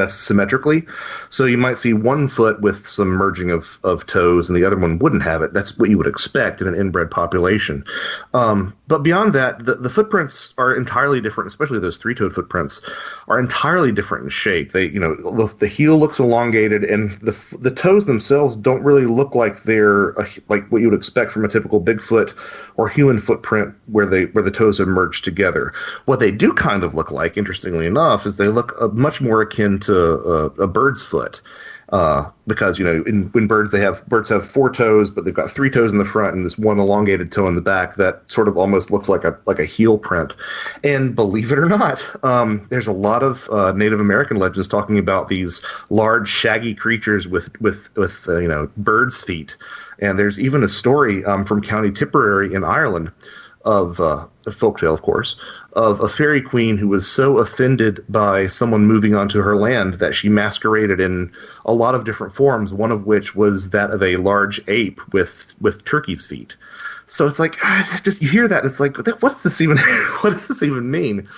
S3: symmetrically. So you might see one foot with some merging of toes and the other one wouldn't have it. That's what you would expect in an inbred population. But beyond that, the footprints are entirely different, especially those three-toed footprints are entirely different in shape. They, the heel looks elongated, and the toes themselves don't really look like they're like what you would expect from a typical Bigfoot or human footprint where the toes have merged together. What they do kind of look like, interestingly enough, is they look much more akin to a bird's foot. Because when birds have 4 toes, but they've got 3 toes in the front and this one elongated toe in the back that sort of almost looks like a heel print. And believe it or not, there's a lot of Native American legends talking about these large, shaggy creatures with birds' feet. And there's even a story from County Tipperary in Ireland of a folktale, of course, of a fairy queen who was so offended by someone moving onto her land that she masqueraded in a lot of different forms, one of which was that of a large ape with turkey's feet. So it's like, just you hear that, and it's like, what does this even mean?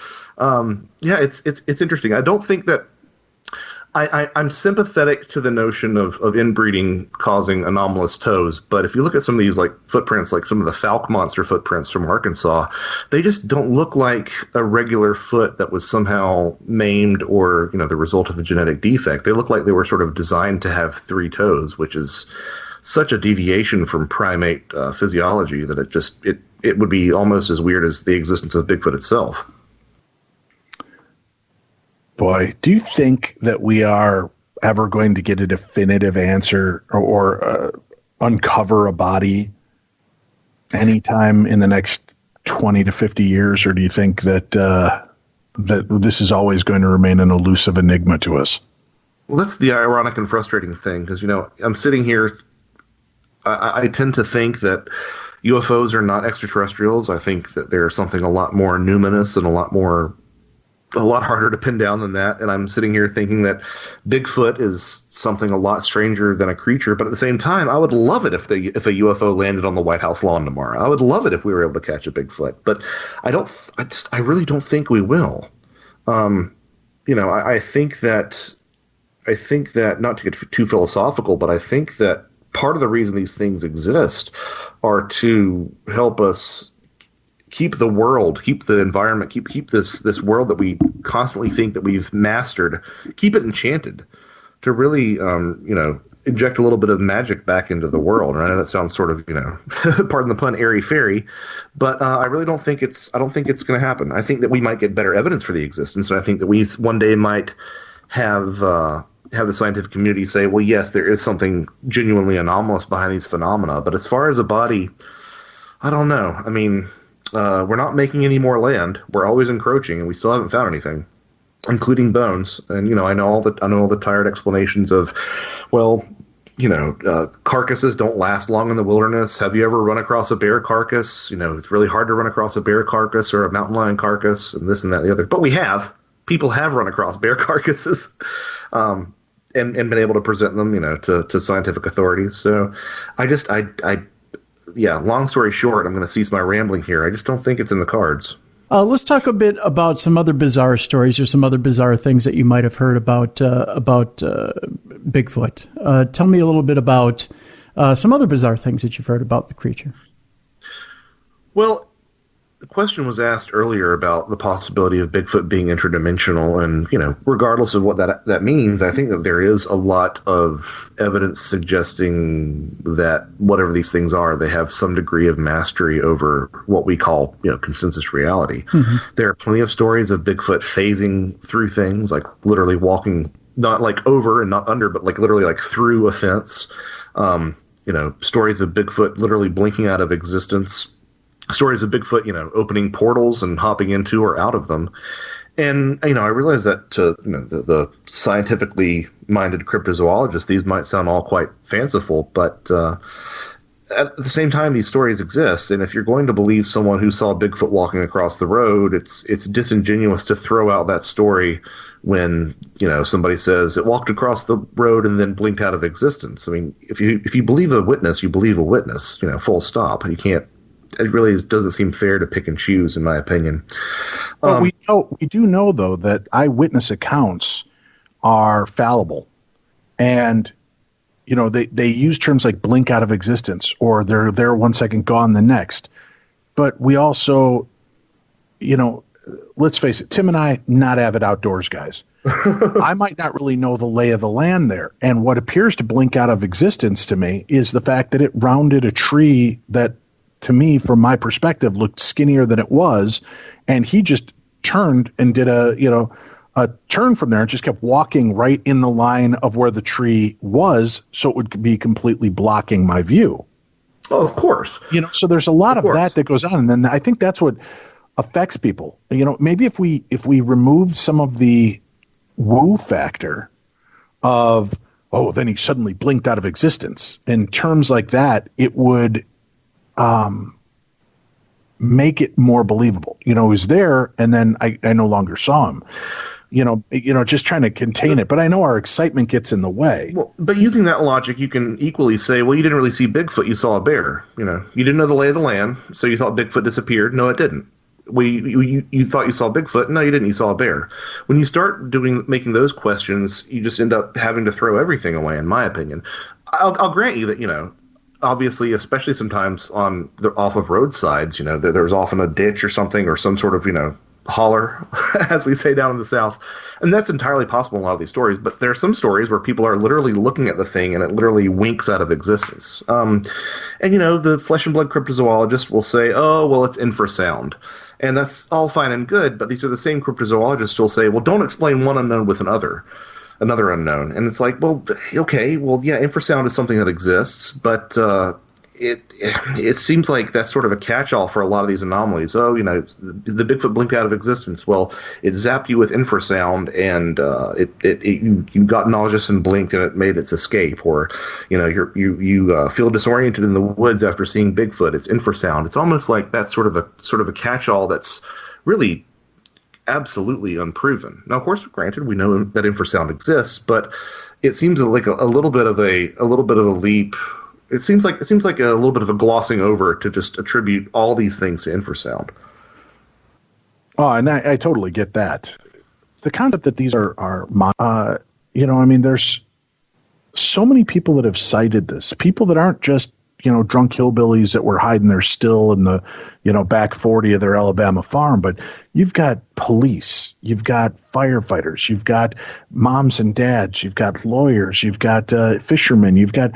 S3: It's interesting. I don't think that I'm sympathetic to the notion of inbreeding causing anomalous toes, but if you look at some of these like footprints, like some of the Falk monster footprints from Arkansas, they just don't look like a regular foot that was somehow maimed or the result of a genetic defect. They look like they were sort of designed to have 3 toes, which is such a deviation from primate physiology that it would be almost as weird as the existence of Bigfoot itself.
S1: Boy, do you think that we are ever going to get a definitive answer or uncover a body anytime in the next 20 to 50 years? Or do you think that that this is always going to remain an elusive enigma to us?
S3: Well, that's the ironic and frustrating thing, because, I'm sitting here. I tend to think that UFOs are not extraterrestrials. I think that they're something a lot more numinous and a lot harder to pin down than that. And I'm sitting here thinking that Bigfoot is something a lot stranger than a creature. But at the same time, I would love it if a UFO landed on the White House lawn tomorrow. I would love it if we were able to catch a Bigfoot. But I really don't think we will. I think that not to get too philosophical, but I think that part of the reason these things exist are to help us keep the world, keep the environment, keep this world that we constantly think that we've mastered, keep it enchanted, to really, inject a little bit of magic back into the world. And I know that sounds sort of, pardon the pun, airy-fairy, but I really don't think it's going to happen. I think that we might get better evidence for the existence, and I think that we one day might have the scientific community say, well, yes, there is something genuinely anomalous behind these phenomena. But as far as a body, I don't know. I mean, we're not making any more land. We're always encroaching, and we still haven't found anything, including bones. And I know all the tired explanations of, well, carcasses don't last long in the wilderness. Have you ever run across a bear carcass? It's really hard to run across a bear carcass or a mountain lion carcass, and this and that and the other. But we have. People have run across bear carcasses, and been able to present them, to scientific authorities. So long story short, I'm going to cease my rambling here. I just don't think it's in the cards.
S2: Let's talk a bit about some other bizarre stories or some other bizarre things that you might have heard about Bigfoot. Tell me a little bit about some other bizarre things that you've heard about the creature.
S3: Well, the question was asked earlier about the possibility of Bigfoot being interdimensional, and regardless of what that means, I think that there is a lot of evidence suggesting that whatever these things are, they have some degree of mastery over what we call consensus reality. Mm-hmm. There are plenty of stories of Bigfoot phasing through things, like literally walking not like over and not under, but like literally like through a fence. Stories of Bigfoot literally blinking out of existence. Stories of Bigfoot, opening portals and hopping into or out of them. And, I realize that to the scientifically minded cryptozoologists, these might sound all quite fanciful, but at the same time, these stories exist, and if you're going to believe someone who saw Bigfoot walking across the road, it's disingenuous to throw out that story when, you know, somebody says it walked across the road and then blinked out of existence. I mean, if you believe a witness, you believe a witness, you know, full stop. You can't. It really doesn't seem fair to pick and choose, in my opinion.
S1: But we do know though that eyewitness accounts are fallible, and you know they use terms like blink out of existence or they're there 1 second, gone the next. But we also, you know, let's face it, Tim and I, not avid outdoors guys. I might not really know the lay of the land there. And what appears to blink out of existence to me is the fact that it rounded a tree that, to me, from my perspective, looked skinnier than it was. And he just turned and did a turn from there and just kept walking right in the line of where the tree was, so it would be completely blocking my view.
S3: Oh, of course.
S1: You know, so there's a lot of that goes on. And then I think that's what affects people. You know, maybe if we removed some of the woo factor of, oh, then he suddenly blinked out of existence, in terms like that, it would make it more believable. You know, he was there and then I no longer saw him. You know, just trying to contain it. But I know our excitement gets in the way. Well,
S3: but using that logic, you can equally say, well, you didn't really see Bigfoot, you saw a bear. You know, you didn't know the lay of the land, so you thought Bigfoot disappeared. No, it didn't. You thought you saw Bigfoot. No, you didn't. You saw a bear. When you start making those questions, you just end up having to throw everything away, in my opinion. I'll grant you that, you know, obviously, especially sometimes off of roadsides, you know, there's often a ditch or something or some sort of, you know, holler, as we say down in the South. And that's entirely possible in a lot of these stories. But there are some stories where people are literally looking at the thing and it literally winks out of existence. And, you know, the flesh and blood cryptozoologist will say, oh, well, it's infrasound. And that's all fine and good. But these are the same cryptozoologists who will say, well, don't explain one unknown with another unknown. And it's like, well, okay, well, yeah, infrasound is something that exists, but it seems like that's sort of a catch-all for a lot of these anomalies. Oh, you know, the Bigfoot blinked out of existence. Well, it zapped you with infrasound, and you got nauseous and blinked, and it made its escape. Or, you know, you feel disoriented in the woods after seeing Bigfoot. It's infrasound. It's almost like that's sort of a catch-all that's really absolutely unproven. Now, of course, granted, we know that infrasound exists, but it seems like a little bit of a leap. It seems like a little bit of a glossing over to just attribute all these things to infrasound.
S1: Oh, and I totally get that. The concept that these are you know, I mean, there's so many people that have cited this. People that aren't just, you know, drunk hillbillies that were hiding their still in the, you know, back 40 of their Alabama farm. But you've got police, you've got firefighters, you've got moms and dads, you've got lawyers, you've got fishermen, you've got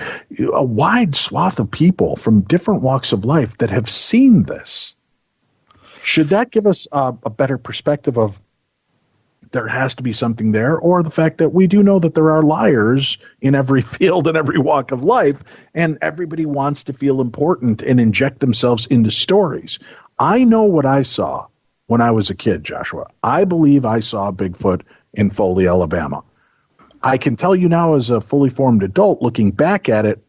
S1: a wide swath of people from different walks of life that have seen this. Should that give us a better perspective of there has to be something there, or the fact that we do know that there are liars in every field and every walk of life, and everybody wants to feel important and inject themselves into stories? I know what I saw when I was a kid, Joshua. I believe I saw Bigfoot in Foley, Alabama. I can tell you now, as a fully formed adult, looking back at it,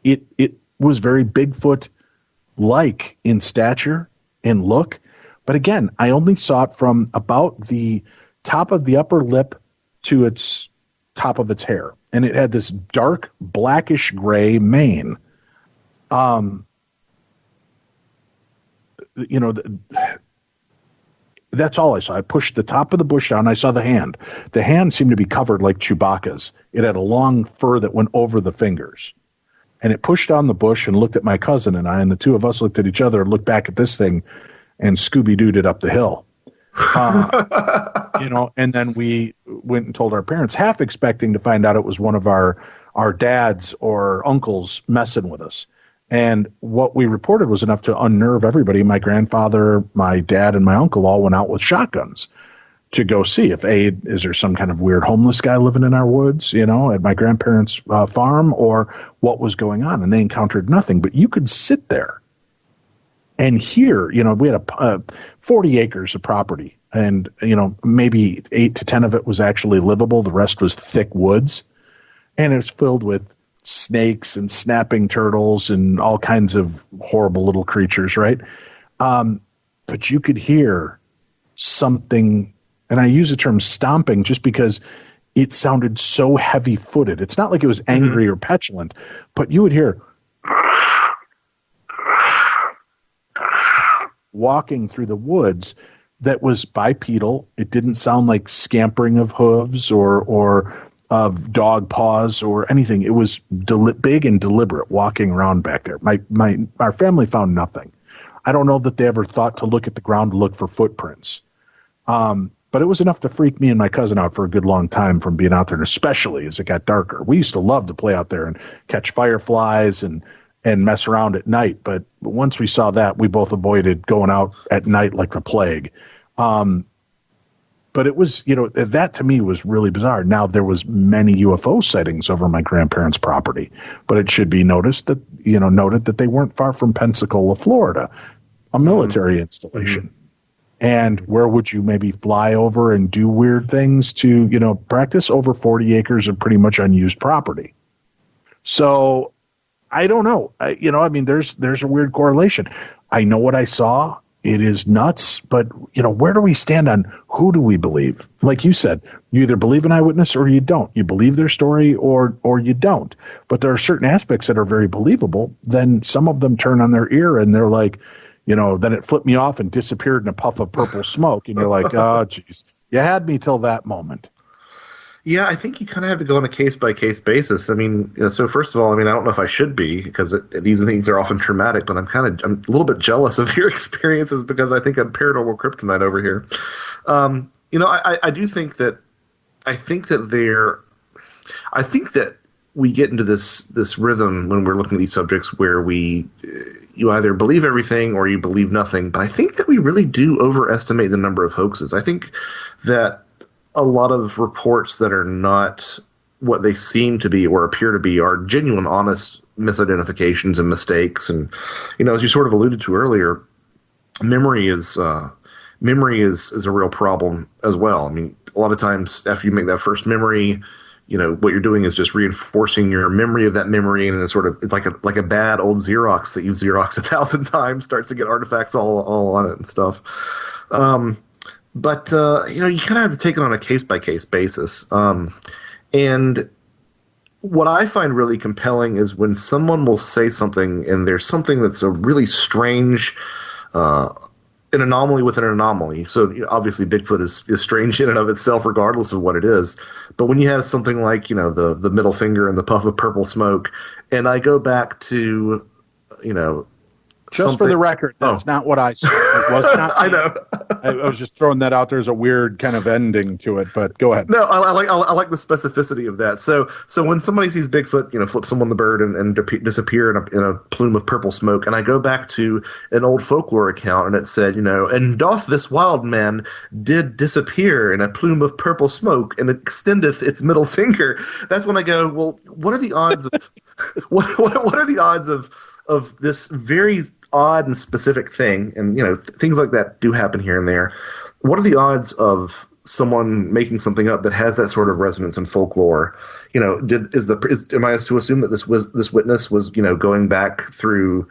S1: it was very Bigfoot-like in stature and look. But again, I only saw it from about the top of the upper lip to its top of its hair. And it had this dark blackish gray mane. You know, that's all I saw. I pushed the top of the bush down. I saw the hand. The hand seemed to be covered like Chewbacca's. It had a long fur that went over the fingers. And it pushed down the bush and looked at my cousin and I, and the two of us looked at each other and looked back at this thing and Scooby-Dooed it up the hill. You know, and then we went and told our parents, half expecting to find out it was one of our dads or uncles messing with us. And what we reported was enough to unnerve everybody. My grandfather, my dad, and my uncle all went out with shotguns to go see if is there some kind of weird homeless guy living in our woods, you know, at my grandparents' farm, or what was going on. And they encountered nothing. But you could sit there and here, you know, we had 40 acres of property, and, you know, maybe 8 to 10 of it was actually livable. The rest was thick woods, and it was filled with snakes and snapping turtles and all kinds of horrible little creatures, right? But you could hear something, and I use the term stomping just because it sounded so heavy-footed. It's not like it was angry or petulant, but you would hear walking through the woods that was bipedal. It didn't sound like scampering of hooves or of dog paws or anything. It was big and deliberate walking around back there. Our family found nothing. I don't know that they ever thought to look at the ground to look for footprints. But it was enough to freak me and my cousin out for a good long time from being out there, and especially as it got darker. We used to love to play out there and catch fireflies and mess around at night. But once we saw that, we both avoided going out at night like the plague. But it was, that to me was really bizarre. Now, there was many UFO sightings over my grandparents' property, but it should be noted that they weren't far from Pensacola, Florida, a military installation. And where would you maybe fly over and do weird things to, practice? Over 40 acres of pretty much unused property. So I don't know. There's a weird correlation. I know what I saw. It is nuts, but where do we stand on who do we believe? Like you said, you either believe an eyewitness or you don't. You believe their story or you don't. But there are certain aspects that are very believable. Then some of them turn on their ear and they're like, then it flipped me off and disappeared in a puff of purple smoke, and you're like, oh, geez, you had me till that moment.
S3: Yeah, I think you kind of have to go on a case-by-case basis. So first of all, I don't know if I should be, because these things are often traumatic, but I'm a little bit jealous of your experiences because I think I'm paranormal kryptonite over here. I do think that we get into this rhythm when we're looking at these subjects where you either believe everything or you believe nothing. But I think that we really do overestimate the number of hoaxes. I think that a lot of reports that are not what they seem to be or appear to be are genuine, honest misidentifications and mistakes. And, as you sort of alluded to earlier, memory is a real problem as well. A lot of times after you make that first memory, what you're doing is just reinforcing your memory of that memory, and it's it's like a bad old Xerox that you've Xeroxed 1,000 times starts to get artifacts all on it and stuff. But you kind of have to take it on a case-by-case basis. And what I find really compelling is when someone will say something and there's something that's a really strange an anomaly within an anomaly. So obviously Bigfoot is strange in and of itself regardless of what it is. But when you have something like, the middle finger and the puff of purple smoke, and I go back to,
S1: just for the record, that's not what I said. It was not.
S3: I know.
S1: I was just throwing that out there as a weird kind of ending to it, but go ahead.
S3: No, I like the specificity of that. So when somebody sees Bigfoot, flip someone the bird and disappear in a plume of purple smoke, and I go back to an old folklore account and it said, and doth this wild man did disappear in a plume of purple smoke and extendeth its middle finger. That's when I go, well, what are the odds of what are the odds of this very odd and specific thing, and things like that do happen here and there. What are the odds of someone making something up that has that sort of resonance in folklore? Am I to assume that this witness was going back through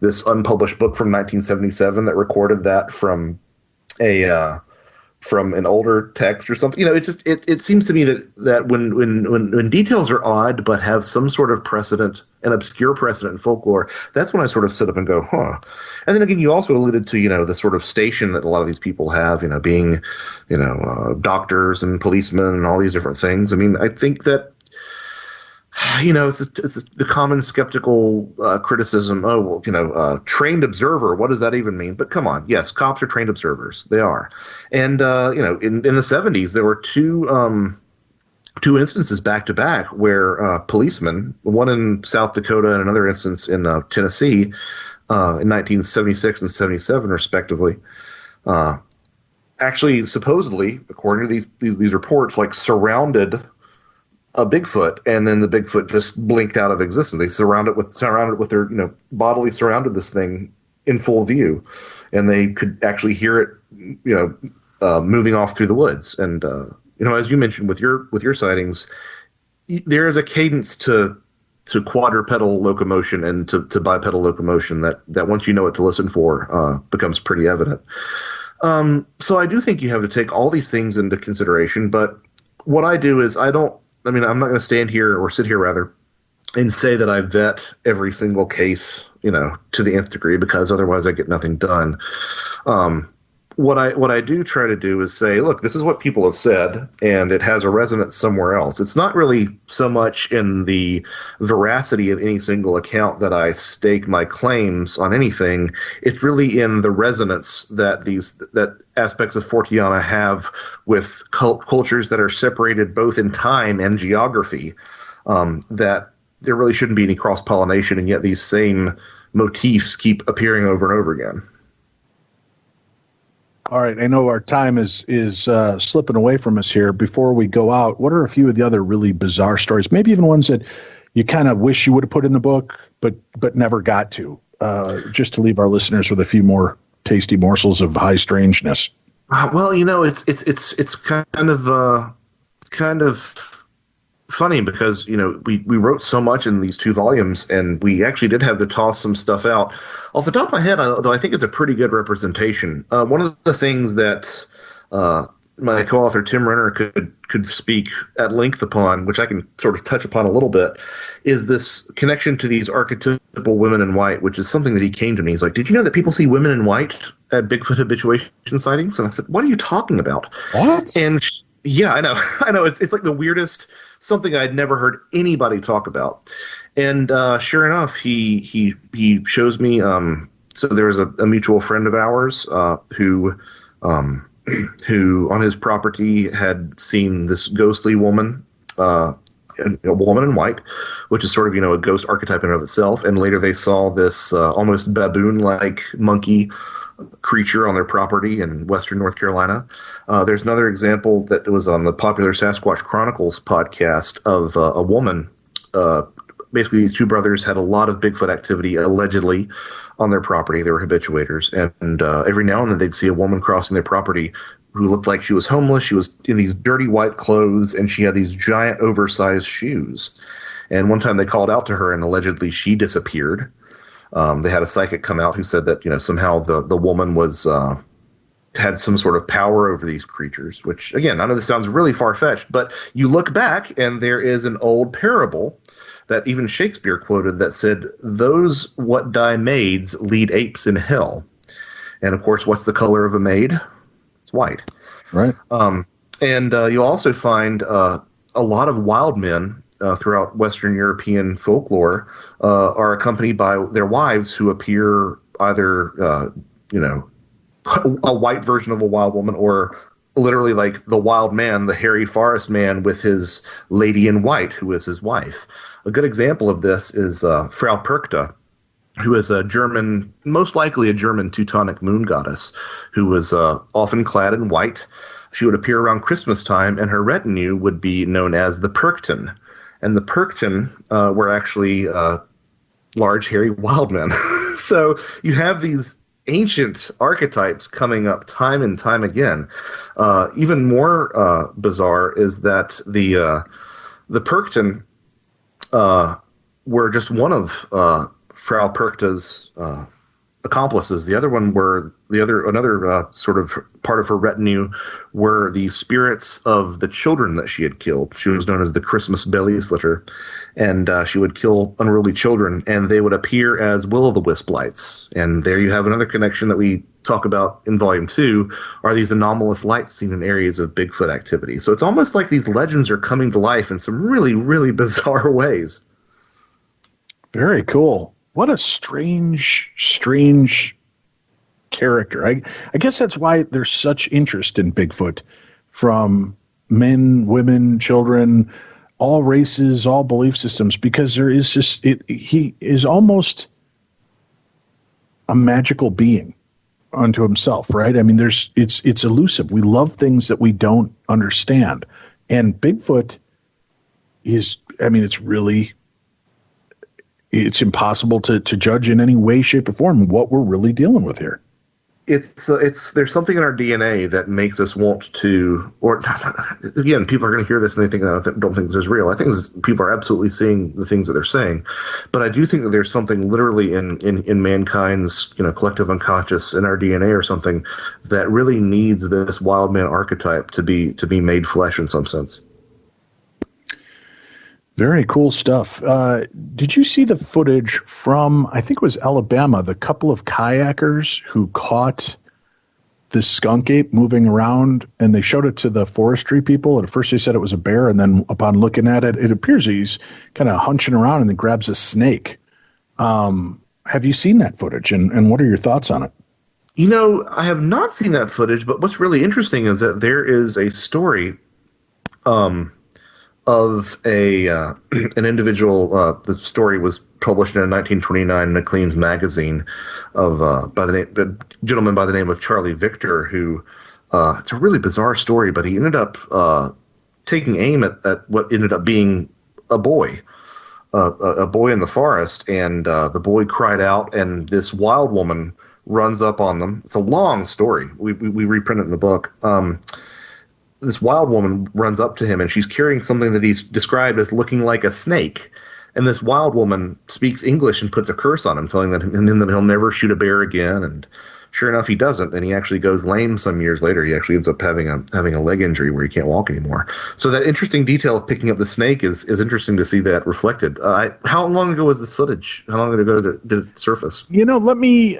S3: this unpublished book from 1977 that recorded that from an older text or something? It seems to me that when details are odd but have some sort of precedent, an obscure precedent in folklore, that's when I sort of sit up and go, huh. And then again, you also alluded to the sort of station that a lot of these people have, being doctors and policemen and all these different things. I think that it's the common skeptical criticism. Oh, well, trained observer. What does that even mean? But come on, yes, cops are trained observers. They are, and in the 70s there were two instances back to back where policemen, one in South Dakota and another instance in Tennessee, in 1976 and 77 respectively, actually supposedly, according to these reports, surrounded a Bigfoot, and then the Bigfoot just blinked out of existence. They surrounded with their, bodily surrounded this thing in full view, and they could actually hear it, moving off through the woods. And as you mentioned with your sightings, there is a cadence to quadrupedal locomotion and to bipedal locomotion that once you know what to listen for, becomes pretty evident. So I do think you have to take all these things into consideration, but what I do is I'm not going to stand here, or sit here rather, and say that I vet every single case, to the nth degree, because otherwise I get nothing done. What I do try to do is say, look, this is what people have said, and it has a resonance somewhere else. It's not really so much in the veracity of any single account that I stake my claims on anything. It's really in the resonance that aspects of Forteana have with cultures that are separated both in time and geography, that there really shouldn't be any cross-pollination, and yet these same motifs keep appearing over and over again.
S1: All right, I know our time is slipping away from us here. Before we go out, what are a few of the other really bizarre stories, maybe even ones that you kind of wish you would have put in the book, but never got to, just to leave our listeners with a few more tasty morsels of high strangeness?
S3: Well, it's kind of funny because we wrote so much in these 2 volumes, and we actually did have to toss some stuff out. Off the top of my head, though, I think it's a pretty good representation. One of the things that my co-author Tim Renner could speak at length upon, which I can sort of touch upon a little bit, is this connection to these archetypal women in white, which is something that he came to me. He's like, "Did you know that people see women in white at Bigfoot habituation sightings?" And I said, "What are you talking about?"
S1: What?
S3: And yeah, I know. It's like the weirdest, something I'd never heard anybody talk about. And sure enough, he shows me. So there was a mutual friend of ours who on his property had seen this ghostly woman, a woman in white, which is sort of a ghost archetype in and of itself. And later they saw this almost baboon-like monkey creature on their property in western North Carolina. There's another example that was on the popular Sasquatch Chronicles podcast of a woman. Basically, these 2 brothers had a lot of Bigfoot activity, allegedly, on their property. They were habituators. And every now and then they'd see a woman crossing their property who looked like she was homeless. She was in these dirty white clothes, and she had these giant oversized shoes. And one time they called out to her, and allegedly she disappeared. They had a psychic come out who said that somehow the woman was had some sort of power over these creatures, which, again, I know this sounds really far-fetched, but you look back and there is an old parable that even Shakespeare quoted that said, "Those what die maids lead apes in hell." And, of course, what's the color of a maid? It's white.
S1: Right.
S3: And you'll also find a lot of wild men throughout Western European folklore are accompanied by their wives who appear either, a white version of a wild woman, or literally like the wild man, the hairy forest man with his lady in white, who is his wife. A good example of this is Frau Perkta, who is a German, most likely a German Teutonic moon goddess, who was often clad in white. She would appear around Christmas time, and her retinue would be known as the Perkten. And the Perkten were actually large, hairy wild men. So you have these ancient archetypes coming up time and time again. Even more bizarre is that the Perkten were just one of Frau Perkta's accomplices. The other one were another sort of part of her retinue were the spirits of the children that she had killed. She was known as the Christmas belly slitter, and she would kill unruly children, and they would appear as will-o'-the-wisp lights. And there you have another connection that we talk about in Volume 2, are these anomalous lights seen in areas of Bigfoot activity. So it's almost like these legends are coming to life in some really, really bizarre ways.
S1: Very cool. What a strange character. I guess that's why there's such interest in Bigfoot from men, women, children, all races, all belief systems, because there is just he is almost a magical being unto himself, right? I mean, it's elusive. We love things that we don't understand. And Bigfoot is, I mean, it's impossible to judge in any way, shape, or form what we're really dealing with here.
S3: it's there's something in our DNA that makes us want to, or again, people are going to hear this and they think that I don't think this is real. I think people are absolutely seeing the things that they're saying, but I do think that there's something literally in mankind's collective unconscious, in our DNA or something, that really needs this wild man archetype to be made flesh in some sense.
S1: Very cool stuff. Did you see the footage from, I think it was Alabama, the couple of kayakers who caught this skunk ape moving around, and they showed it to the forestry people? At first they said it was a bear, and then upon looking at it, it appears he's kind of hunching around and then grabs a snake. Have you seen that footage, and what are your thoughts on it?
S3: I have not seen that footage, but what's really interesting is that there is a story of an individual. The story was published in a 1929 Maclean's magazine by the gentleman by the name of Charlie Victor, who it's a really bizarre story, but he ended up taking aim at what ended up being a boy in the forest, and the boy cried out, and this wild woman runs up on them. It's a long story. We reprint it in the book. This wild woman runs up to him, and she's carrying something that he's described as looking like a snake. And this wild woman speaks English and puts a curse on him, telling him that he'll never shoot a bear again. And sure enough, he doesn't, and he actually goes lame some years later. He actually ends up having a leg injury where he can't walk anymore. So that interesting detail of picking up the snake is interesting to see that reflected. How long ago was this footage? How long ago did it surface?
S1: Let me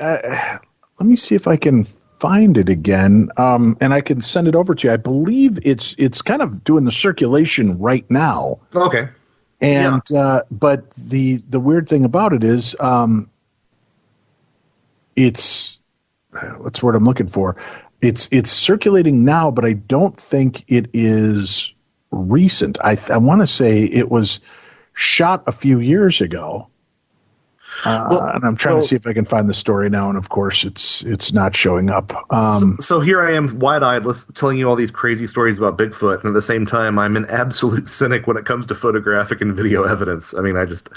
S1: see if I can find it again, and I can send it over to you. I believe it's kind of doing the circulation right now.
S3: Okay.
S1: And but the weird thing about it is, it's what's the word I'm looking for? It's circulating now, but I don't think it is recent. I want to say it was shot a few years ago. And I'm trying to see if I can find the story now, and of course it's not showing up.
S3: So here I am, wide-eyed, telling you all these crazy stories about Bigfoot, and at the same time, I'm an absolute cynic when it comes to photographic and video evidence. I mean, I just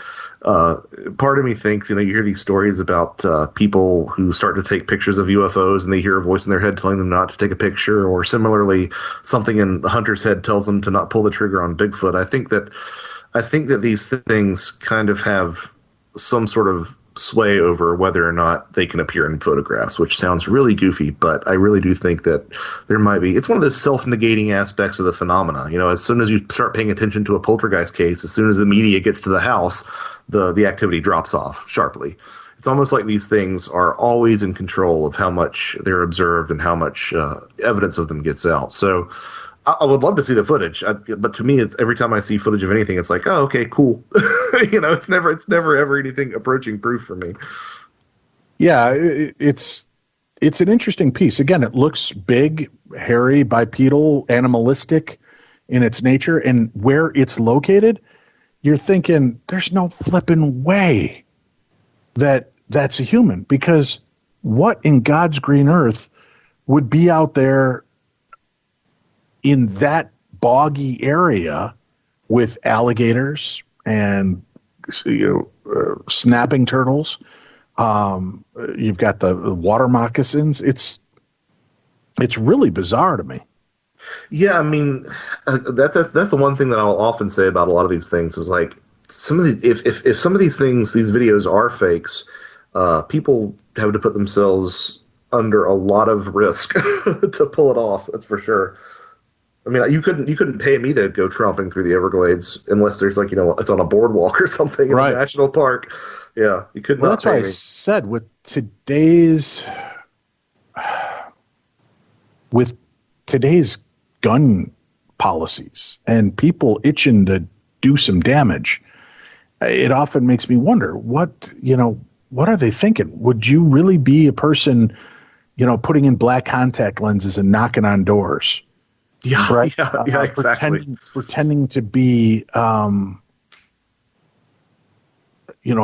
S3: part of me thinks, you hear these stories about people who start to take pictures of UFOs, and they hear a voice in their head telling them not to take a picture, or similarly, something in the hunter's head tells them to not pull the trigger on Bigfoot. I think that these things kind of have some sort of sway over whether or not they can appear in photographs, which sounds really goofy, but I really do think that there might be. It's one of those self-negating aspects of the phenomena. As soon as you start paying attention to a poltergeist case, as soon as the media gets to the house, the activity drops off sharply. It's almost like these things are always in control of how much they're observed and how much evidence of them gets out. So I would love to see the footage, but to me, it's every time I see footage of anything, it's like, oh, okay, cool. It's never ever anything approaching proof for me.
S1: Yeah, it's an interesting piece. Again, it looks big, hairy, bipedal, animalistic in its nature, and where it's located, you're thinking there's no flipping way that that's a human, because what in God's green earth would be out there in that boggy area with alligators and snapping turtles? You've got the water moccasins. It's really bizarre to me.
S3: Yeah, I mean, that's the one thing that I'll often say about a lot of these things is, like, some of these, if some of these things, these videos are fakes, people have to put themselves under a lot of risk to pull it off. That's for sure. I mean, you couldn't pay me to go tromping through the Everglades unless there's, like, it's on a boardwalk or something in a national park. Yeah, you could not.
S1: That's why I said with today's gun policies and people itching to do some damage, it often makes me wonder what are they thinking? Would you really be a person, putting in black contact lenses and knocking on doors?
S3: Yeah,
S1: right?
S3: Yeah, exactly.
S1: Pretending to be, a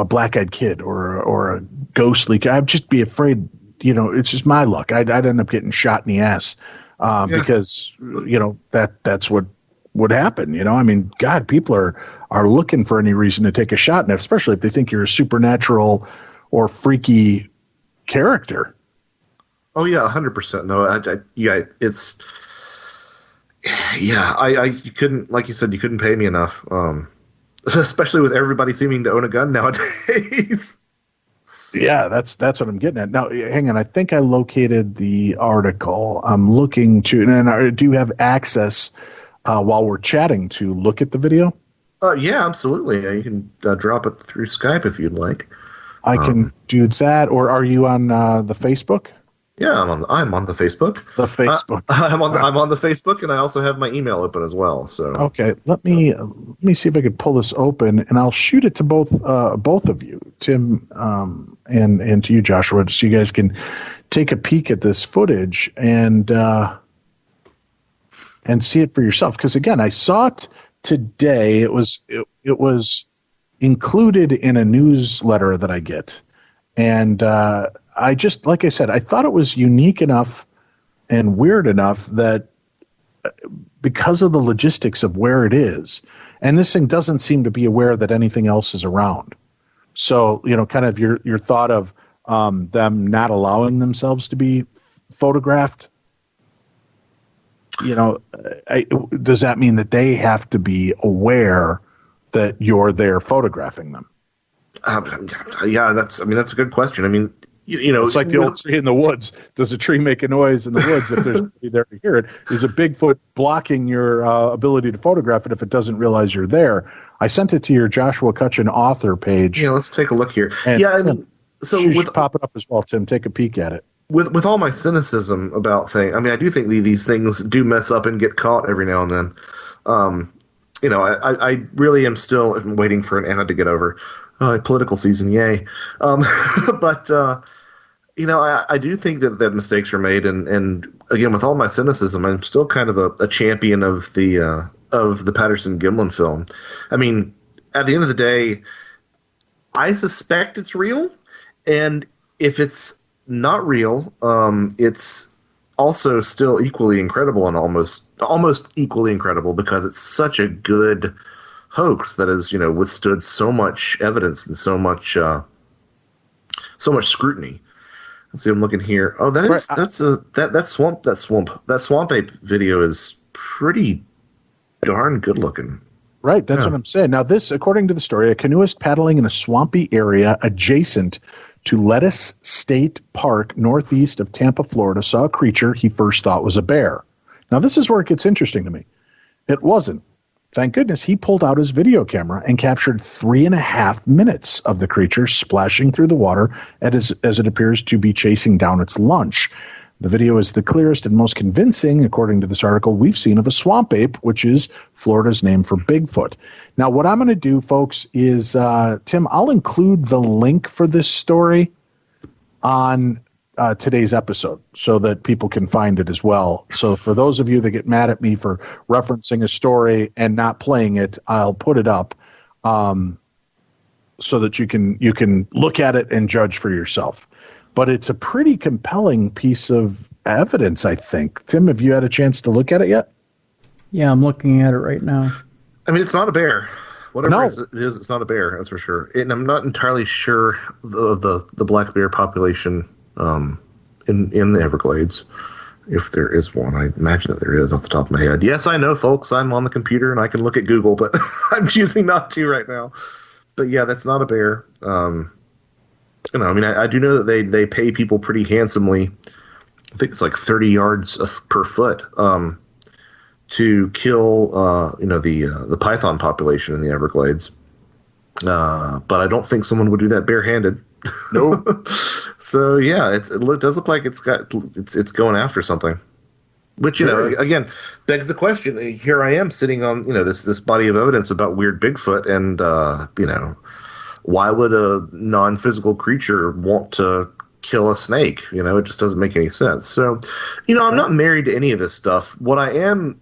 S1: black-eyed kid or a ghostly kid. I'd just be afraid. It's just my luck. I'd end up getting shot in the ass because that's what would happen. I mean, God, people are looking for any reason to take a shot, and especially if they think you're a supernatural or freaky character.
S3: Oh yeah, 100%. No, yeah, it's yeah. You couldn't, like you said, you couldn't pay me enough. Especially with everybody seeming to own a gun nowadays.
S1: Yeah, that's what I'm getting at. Now, hang on. I think I located the article. I'm looking to, and do you have access while we're chatting to look at the video?
S3: Yeah, absolutely. You can drop it through Skype if you'd like.
S1: I can do that. Or are you on the Facebook?
S3: Yeah, I'm on the Facebook.
S1: The Facebook.
S3: I'm on the Facebook, and I also have my email open as well. So
S1: okay, let me see if I can pull this open, and I'll shoot it to both of you, Tim, and to you, Joshua, so you guys can take a peek at this footage and see it for yourself. Because again, I saw it today. It was included in a newsletter that I get, and I just, like I said, I thought it was unique enough and weird enough that because of the logistics of where it is, and this thing doesn't seem to be aware that anything else is around. So, kind of your thought of them not allowing themselves to be photographed, does that mean that they have to be aware that you're there photographing them?
S3: Yeah, that's a good question. I mean,
S1: it's like the old tree in the woods. Does a tree make a noise in the woods if there's nobody there to hear it? Is a Bigfoot blocking your ability to photograph it if it doesn't realize you're there? I sent it to your Joshua Cutchin author page.
S3: Yeah, let's take a look here.
S1: And
S3: yeah,
S1: Tim, so you should pop it up as well, Tim. Take a peek at it.
S3: With all my cynicism about things, I mean, I do think these things do mess up and get caught every now and then. I really am still waiting for an Anna to get over. Political season, yay. But I do think that mistakes are made, and again, with all my cynicism, I'm still kind of a champion of the Patterson Gimlin film. I mean, at the end of the day, I suspect it's real, and if it's not real, it's also still equally incredible, and almost equally incredible, because it's such a good hoax that has withstood so much evidence and so much scrutiny. Let's see, I'm looking here. Oh, that swamp ape video is pretty darn good looking.
S1: Right, that's what I'm saying. Now, this, according to the story, a canoeist paddling in a swampy area adjacent to Lettuce State Park, northeast of Tampa, Florida, saw a creature he first thought was a bear. Now, this is where it gets interesting to me. It wasn't. Thank goodness he pulled out his video camera and captured 3.5 minutes of the creature splashing through the water as it appears to be chasing down its lunch. The video is the clearest and most convincing, according to this article, we've seen of a swamp ape, which is Florida's name for Bigfoot. Now, what I'm going to do, folks, is, Tim, I'll include the link for this story on today's episode so that people can find it as well. So for those of you that get mad at me for referencing a story and not playing it, I'll put it up so that you can look at it and judge for yourself. But it's a pretty compelling piece of evidence, I think. Tim, have you had a chance to look at it yet?
S2: Yeah, I'm looking at it right now.
S3: I mean, it's not a bear. Whatever it is, it's not a bear, that's for sure. And I'm not entirely sure of the black bear population in the Everglades, if there is one. I imagine that there is off the top of my head. Yes, I know, folks. I'm on the computer and I can look at Google, but I'm choosing not to right now. But yeah, that's not a bear. I mean, I do know that they pay people pretty handsomely. I think it's like 30 yards per foot to kill the python population in the Everglades. But I don't think someone would do that barehanded.
S1: Nope.
S3: So yeah, it does look like it's going after something, which again begs the question. Here I am sitting on this body of evidence about weird Bigfoot, and why would a non-physical creature want to kill a snake? It just doesn't make any sense. So, I'm not married to any of this stuff. What I am,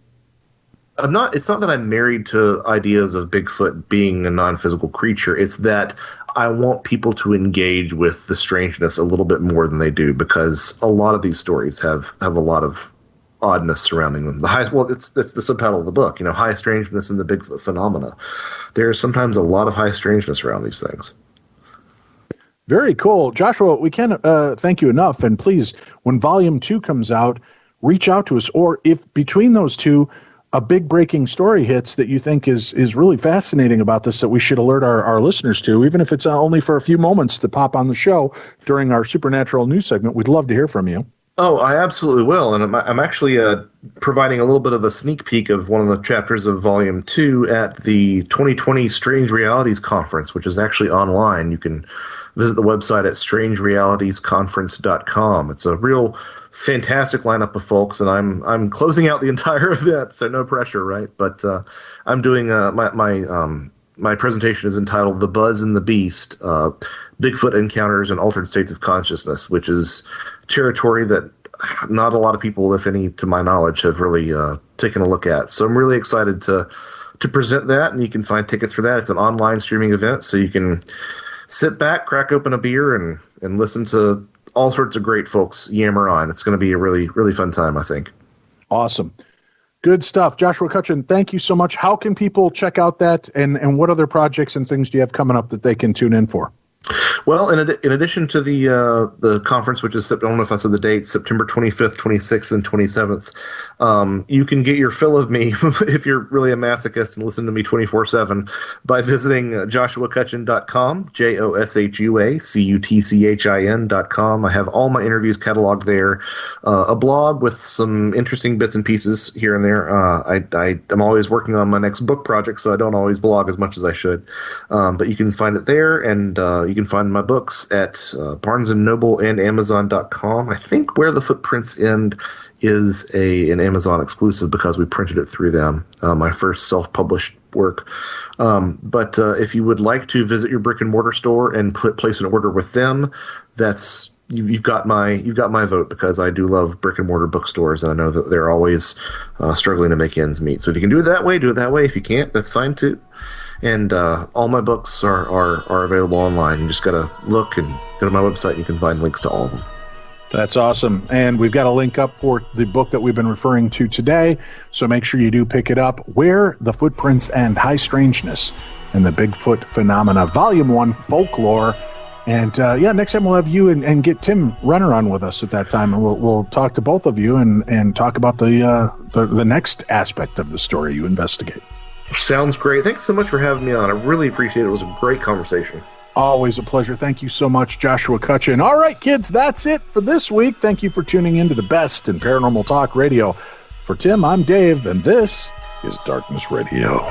S3: it's not that I'm married to ideas of Bigfoot being a non-physical creature. It's that I want people to engage with the strangeness a little bit more than they do, because a lot of these stories have a lot of oddness surrounding them. It's the subtitle of the book, high strangeness in the Bigfoot phenomena. There's sometimes a lot of high strangeness around these things.
S1: Very cool. Joshua, we can't thank you enough. And please, when Volume 2 comes out, reach out to us. Or if between those two, a big breaking story hits that you think is really fascinating about this that we should alert our listeners to, even if it's only for a few moments to pop on the show during our Supernatural News segment, we'd love to hear from you.
S3: Oh, I absolutely will. And I'm actually providing a little bit of a sneak peek of one of the chapters of Volume 2 at the 2020 Strange Realities Conference, which is actually online. You can visit the website at strangerealitiesconference.com. It's a real fantastic lineup of folks, and I'm closing out the entire event, so no pressure, right? But I'm doing my presentation is entitled "The Buzz and the Beast: Bigfoot Encounters and Altered States of Consciousness," which is territory that not a lot of people, if any, to my knowledge, have really taken a look at. So I'm really excited to present that, and you can find tickets for that. It's an online streaming event, so you can sit back, crack open a beer, and listen to all sorts of great folks yammer on. It's going to be a really, really fun time, I think.
S1: Awesome. Good stuff. Joshua Cutchin, thank you so much. How can people check out that, and what other projects and things do you have coming up that they can tune in for?
S3: Well, in addition to the conference, which is, I don't know if I said the date, September 25th, 26th, and 27th, you can get your fill of me if you're really a masochist and listen to me 24/7 by visiting joshuacutchin.com, JOSHUACUTCHIN.com. I have all my interviews cataloged there, a blog with some interesting bits and pieces here and there. I'm always working on my next book project, so I don't always blog as much as I should. But you can find it there, and you can find my books at Barnes & Noble and Amazon.com. I think Where the Footprints End is an Amazon exclusive because we printed it through them, my first self-published work. But if you would like to visit your brick and mortar store and place an order with them, that's you've got my vote, because I do love brick and mortar bookstores, and I know that they're always struggling to make ends meet. So if you can do it that way, do it that way. If you can't, that's fine too. And all my books are available online. You just got to look and go to my website, and you can find links to all of them.
S1: That's awesome. And we've got a link up for the book that we've been referring to today, so make sure you do pick it up. Where the Footprints End: High Strangeness and the Bigfoot Phenomena, Volume 1, Folklore. And next time we'll have you and get Tim Renner on with us at that time, and we'll talk to both of you and talk about the next aspect of the story you investigate.
S3: Sounds great. Thanks so much for having me on. I really appreciate it. It was a great conversation.
S1: Always a pleasure. Thank you so much, Joshua Cutchin. All right, kids, that's it for this week. Thank you for tuning in to the best in paranormal talk radio. For Tim, I'm Dave, and this is Darkness Radio.